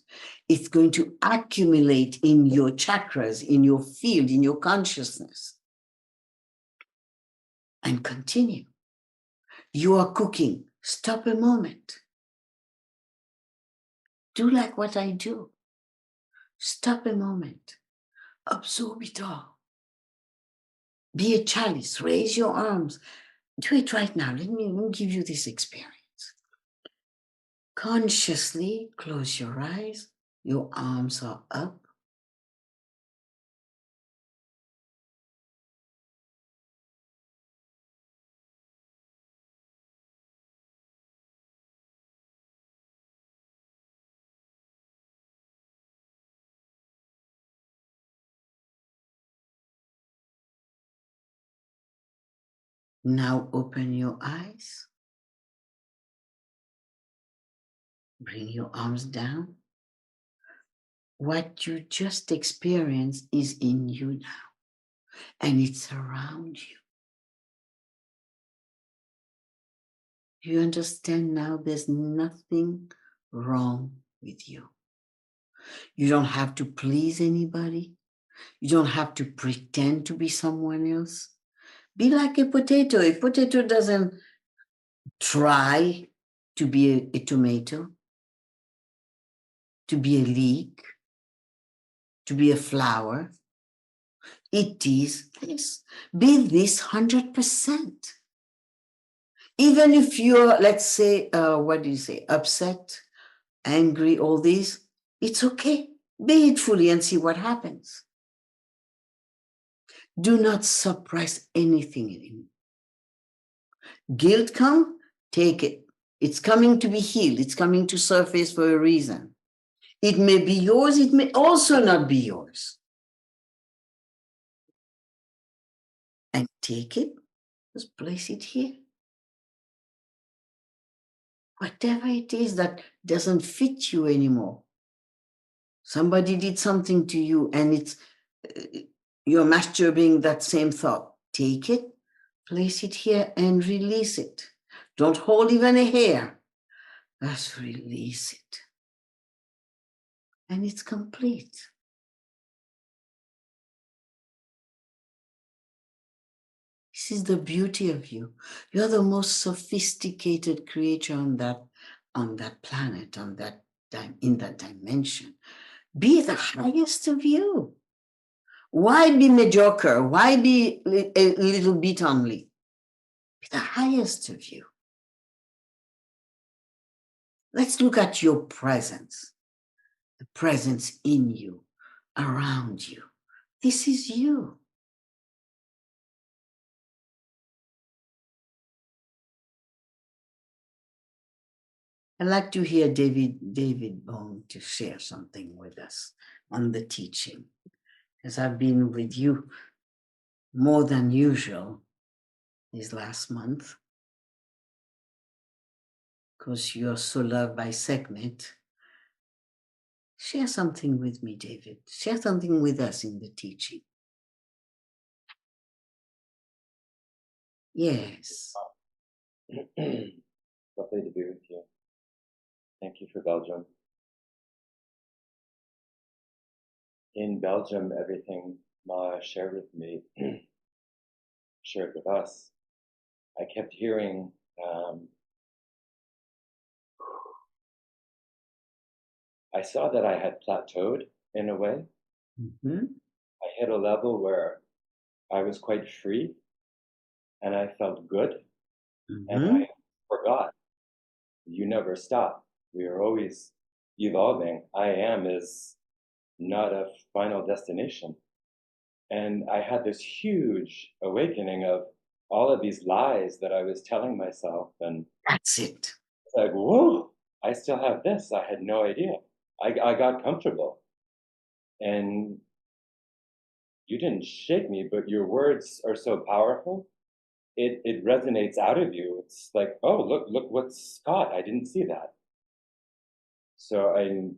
It's going to accumulate in your chakras, in your field, in your consciousness. And continue. You are cooking. Stop a moment. Do like what I do. Stop a moment. Absorb it all. Be a chalice. Raise your arms. Do it right now. Let me give you this experience. Consciously close your eyes. Your arms are up. Now open your eyes. Bring your arms down. What you just experienced is in you now, and it's around you. You understand now there's nothing wrong with you. You don't have to please anybody. You don't have to pretend to be someone else. Be like a potato. A potato doesn't try to be a tomato, to be a leek, to be a flower. It is this. Be this 100%. Even if you're, let's say, what do you say, upset, angry, all these, it's okay. Be it fully and see what happens. Do not suppress anything anymore. Guilt come, take it. It's coming to be healed. It's coming to surface for a reason. It may be yours. It may also not be yours. And take it, just place it here. Whatever it is that doesn't fit you anymore. Somebody did something to you and it's you're masturbating that same thought. Take it, place it here and release it. Don't hold even a hair. Just release it. And it's complete. This is the beauty of you. You're the most sophisticated creature on that planet, in that dimension. Be the highest of you. Why be mediocre? Why be a little bit only? Be the highest of you. Let's look at your presence, the presence in you, around you. This is you. I'd like to hear David Bone to share something with us on the teaching, as I've been with you more than usual this last month, because you're so loved by Segment. Share something with me, David. Share something with us in the teaching. Yes. Lovely to be with you. Thank you for Belgium. In Belgium, everything Ma shared with me, shared with us, I kept hearing I saw that I had plateaued in a way. Mm-hmm. I hit a level where I was quite free and I felt good. Mm-hmm. And I forgot. You never stop. We are always evolving. I am is not a final destination. And I had this huge awakening of all of these lies that I was telling myself. And That's it. it's like, whoa, I still have this. I had no idea. I got comfortable. And you didn't shake me, but your words are so powerful. It resonates out of you. It's like, oh, look what's caught. I didn't see that. So I'm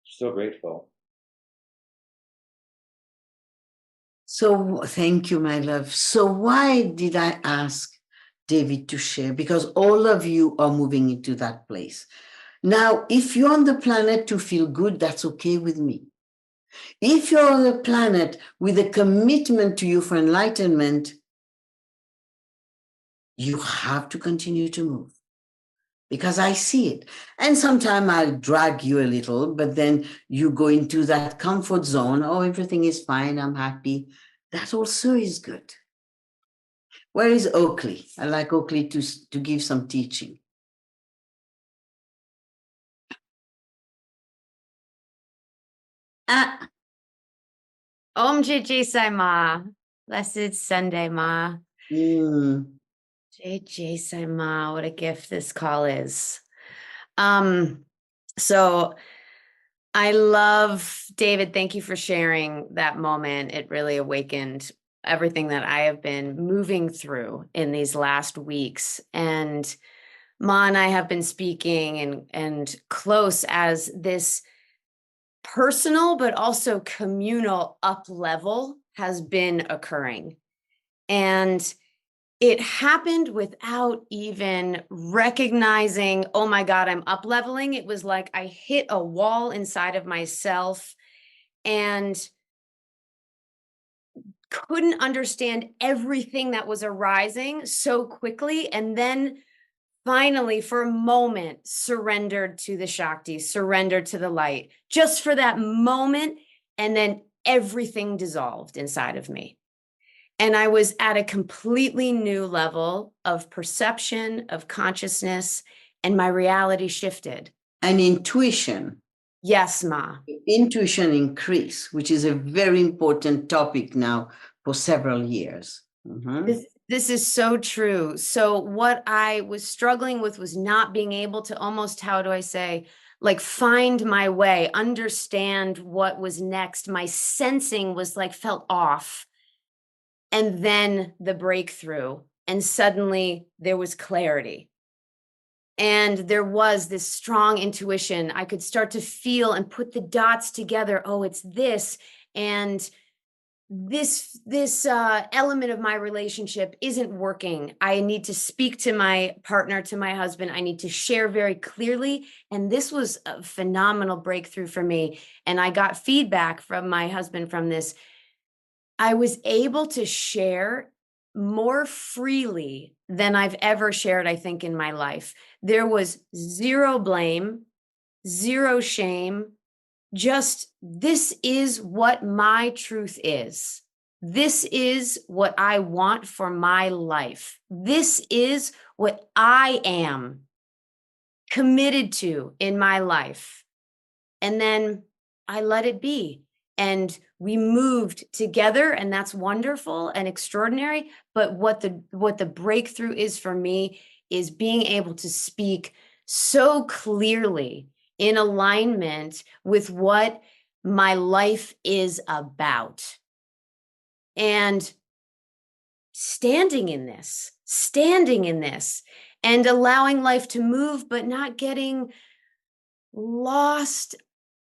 so grateful. So thank you, my love. So why did I ask David to share? Because all of you are moving into that place. Now, if you're on the planet to feel good, that's okay with me. If you're on the planet with a commitment to you for enlightenment, you have to continue to move. Because I see it. And sometimes I'll drag you a little, but then you go into that comfort zone. Oh, everything is fine. I'm happy. That also is good. Where is Oakley? I'd like Oakley to give some teaching. Om Jai Sai Maa. Blessed Sunday, Ma. Jai Sai Maa. What a gift this call is. So I love, David, thank you for sharing that moment. It really awakened everything that I have been moving through in these last weeks. And Ma and I have been speaking and close as this personal, but also communal up level has been occurring. And it happened without even recognizing, oh my God, I'm up leveling. It was like I hit a wall inside of myself and couldn't understand everything that was arising so quickly. And then finally, for a moment, surrendered to the Shakti, surrendered to the light, just for that moment. And then everything dissolved inside of me. And I was at a completely new level of perception, of consciousness, and my reality shifted. And intuition. Yes, Ma. Intuition increase, which is a very important topic now for several years. Mm-hmm. This is so true. So what I was struggling with was not being able to almost, how do I say, like find my way, understand what was next. My sensing was like felt off. And then the breakthrough, and suddenly there was clarity. And there was this strong intuition. I could start to feel and put the dots together. Oh, it's this. And this element of my relationship isn't working. I need to speak to my partner, to my husband. I need to share very clearly. And this was a phenomenal breakthrough for me. And I got feedback from my husband from this. I was able to share more freely than I've ever shared, I think, in my life. There was zero blame, zero shame. Just, this is what my truth is. This is what I want for my life. This is what I am committed to in my life. And then I let it be. And we moved together, and that's wonderful and extraordinary. But what the breakthrough is for me is being able to speak so clearly in alignment with what my life is about. And standing in this, and allowing life to move, but not getting lost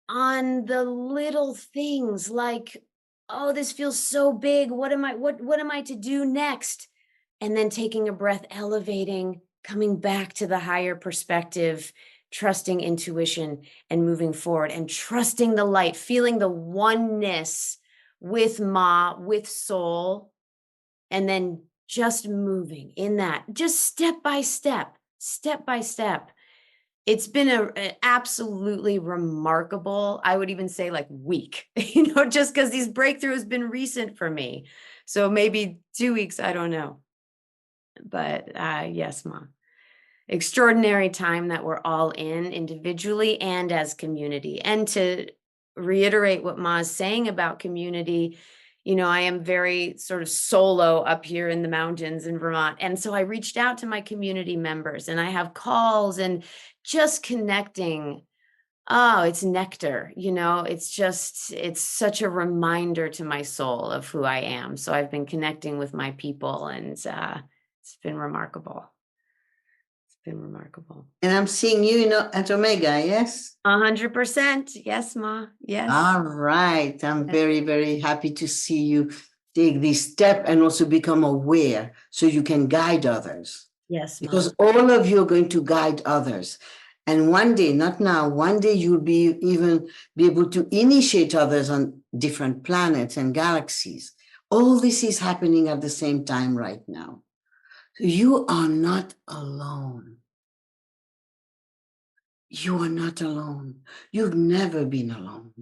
on the little things like, oh, this feels so big. What am I to do next? And then taking a breath, elevating, coming back to the higher perspective, trusting intuition and moving forward, and trusting the light, feeling the oneness with Ma, with soul, and then just moving in that, just step by step. It's been an absolutely remarkable, I would even say like week, just because these breakthroughs have been recent for me. So maybe 2 weeks, I don't know. But yes, Ma. Extraordinary time that we're all in individually and as community. And to reiterate what Ma's saying about community, I am very sort of solo up here in the mountains in Vermont. And so I reached out to my community members, and I have calls and just connecting. Oh, it's nectar, it's such a reminder to my soul of who I am. So I've been connecting with my people, and it's been remarkable. And I'm seeing you at Omega, yes? 100%. Yes, Ma. Yes. All right. I'm very, very happy to see you take this step and also become aware so you can guide others. Yes, Ma. Because all of you are going to guide others. And one day, not now, one day you'll be able to initiate others on different planets and galaxies. All this is happening at the same time right now. So you are not alone. You are not alone. You've never been alone.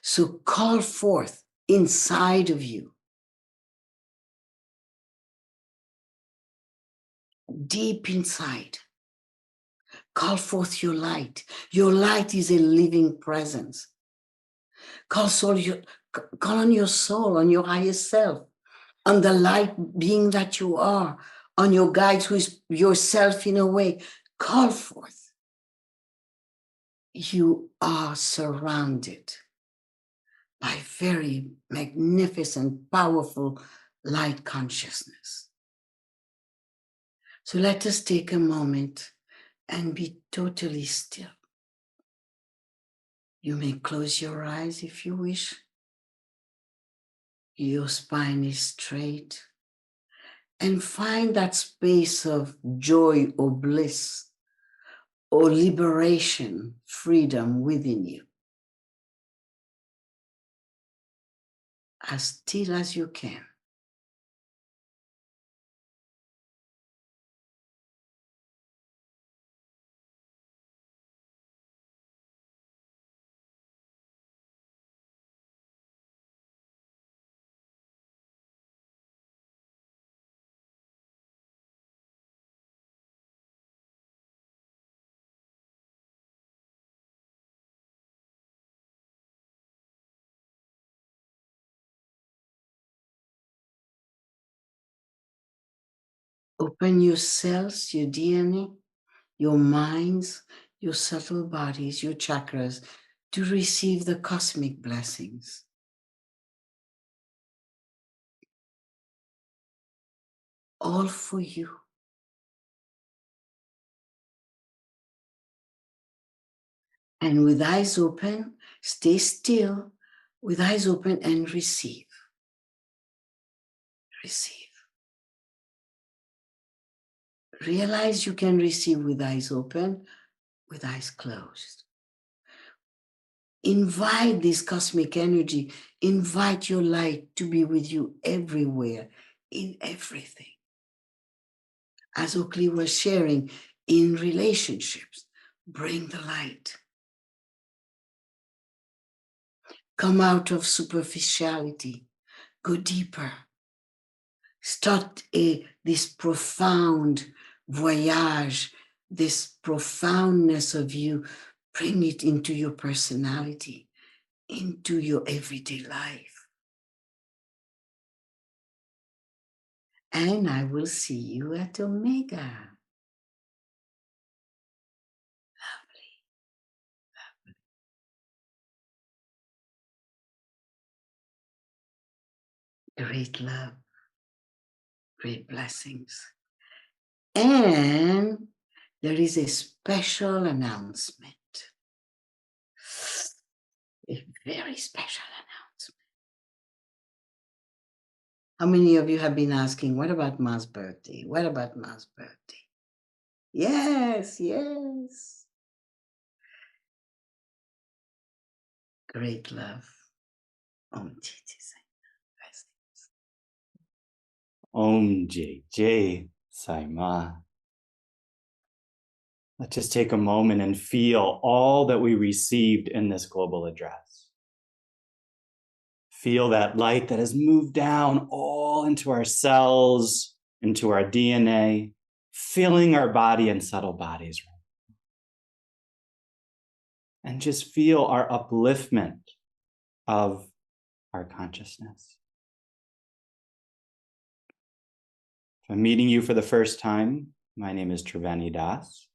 So call forth inside of you, deep inside. Call forth your light. Your light is a living presence. Call on your soul, on your higher self, on the light being that you are, on your guides who is yourself in a way. Call forth. You are surrounded by very magnificent, powerful light consciousness. So let us take a moment and be totally still. You may close your eyes if you wish. Your spine is straight. And find that space of joy or bliss or liberation, freedom within you. As still as you can. Open your cells, your DNA, your minds, your subtle bodies, your chakras, to receive the cosmic blessings. All for you. And with eyes open, stay still, with eyes open, and receive. Receive. Realize you can receive with eyes open, with eyes closed. Invite this cosmic energy, invite your light to be with you everywhere, in everything. As Oakley was sharing, in relationships, bring the light. Come out of superficiality, go deeper. Start this profound voyage, this profoundness of you. Bring it into your personality, into your everyday life. And I will see you at Omega. Lovely. Great love, great blessings. And there is a special announcement. A very special announcement. How many of you have been asking, what about Ma's birthday? What about Ma's birthday? Yes, yes. Great love. Om Jai Sai Maa. Let's just take a moment and feel all that we received in this global address. Feel that light that has moved down all into our cells, into our DNA, filling our body and subtle bodies. And just feel our upliftment of our consciousness. If I'm meeting you for the first time, my name is Triveni Das,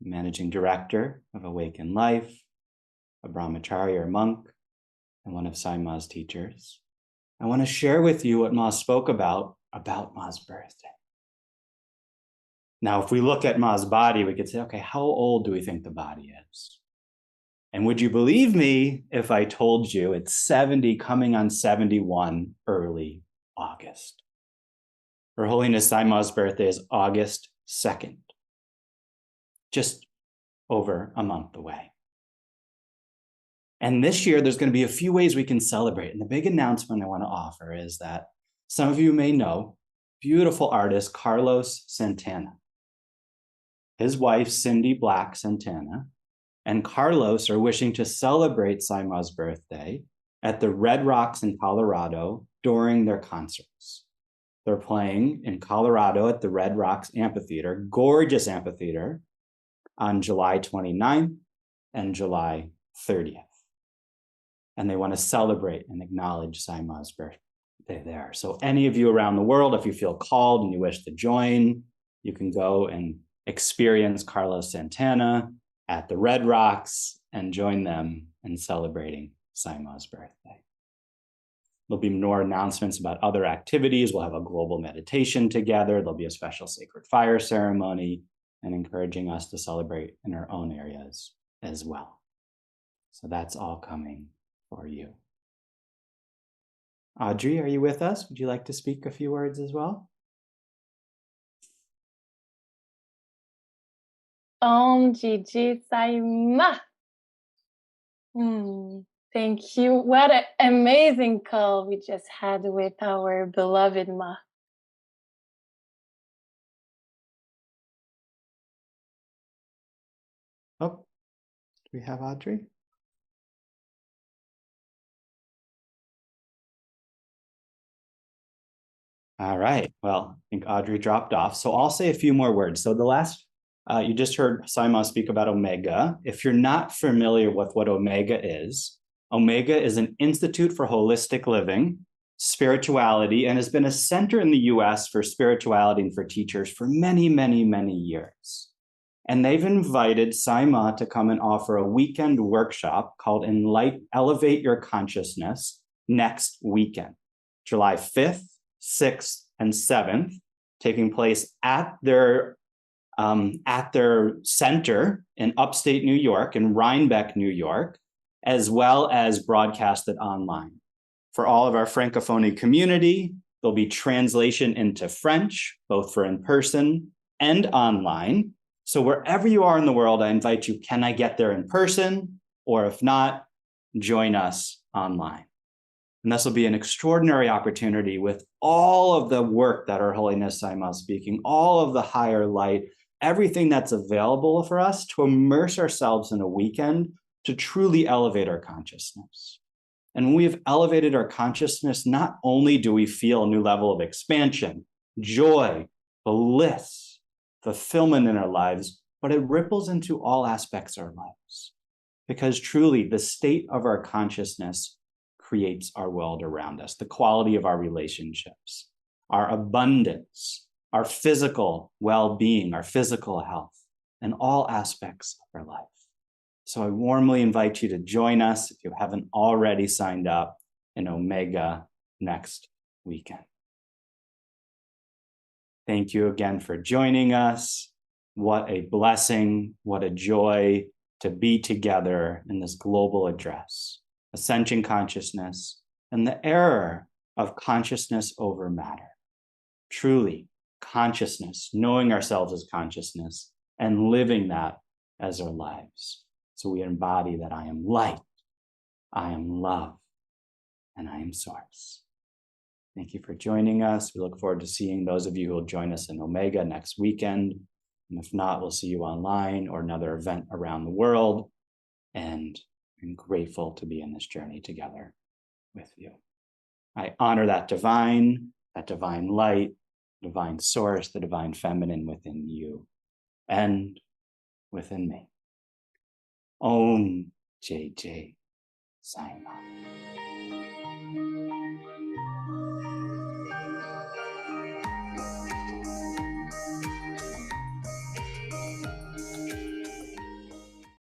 Managing Director of Awaken Life, a brahmachari or monk, and one of Sai Maa's teachers. I want to share with you what Ma spoke about Ma's birthday. Now, if we look at Ma's body, we could say, okay, how old do we think the body is? And would you believe me if I told you it's 70, coming on 71, early August? Her Holiness Sai Maa's birthday is August 2nd, just over a month away. And this year, there's going to be a few ways we can celebrate. And the big announcement I want to offer is that some of you may know beautiful artist Carlos Santana. His wife, Cindy Black Santana, and Carlos are wishing to celebrate Sai Maa's birthday at the Red Rocks in Colorado during their concerts. They're playing in Colorado at the Red Rocks Amphitheater, gorgeous amphitheater, on July 29th and July 30th. And they want to celebrate and acknowledge Sai Maa's birthday there. So any of you around the world, if you feel called and you wish to join, you can go and experience Carlos Santana at the Red Rocks and join them in celebrating Sai Maa's birthday. There'll be more announcements about other activities. We'll have a global meditation together. There'll be a special sacred fire ceremony, and encouraging us to celebrate in our own areas as well. So that's all coming for you. Audrey, are you with us? Would you like to speak a few words as well? Om Gigi Sai Maa. Thank you. What an amazing call we just had with our beloved Ma. Oh, do we have Audrey? All right. Well, I think Audrey dropped off. So I'll say a few more words. So the last, you just heard Sai Maa speak about Omega. If you're not familiar with what Omega is an institute for holistic living, spirituality, and has been a center in the US for spirituality and for teachers for many, many, many years. And they've invited Sai Maa to come and offer a weekend workshop called Elevate Your Consciousness next weekend, July 5th, 6th, and 7th, taking place at their center in upstate New York, in Rhinebeck, New York, as well as broadcasted online. For all of our Francophone community, there'll be translation into French, both for in-person and online. So wherever you are in the world, I invite you, can I get there in person? Or if not, join us online. And this will be an extraordinary opportunity with all of the work that Her Holiness Sai Maa is speaking, all of the higher light, everything that's available for us to immerse ourselves in a weekend to truly elevate our consciousness. And when we've elevated our consciousness, not only do we feel a new level of expansion, joy, bliss, fulfillment in our lives, but it ripples into all aspects of our lives. Because truly, the state of our consciousness creates our world around us, the quality of our relationships, our abundance, our physical well-being, our physical health, and all aspects of our life. So I warmly invite you to join us if you haven't already signed up in Omega next weekend. Thank you again for joining us. What a blessing, what a joy to be together in this global address. Ascension consciousness, and the error of consciousness over matter. Truly, consciousness, knowing ourselves as consciousness, and living that as our lives. So we embody that I am light, I am love, and I am source. Thank you for joining us. We look forward to seeing those of you who will join us in Omega next weekend. And if not, we'll see you online or another event around the world. And I'm grateful to be in this journey together with you. I honor that divine light, divine source, the divine feminine within you and within me. Om JJ Sai Maa.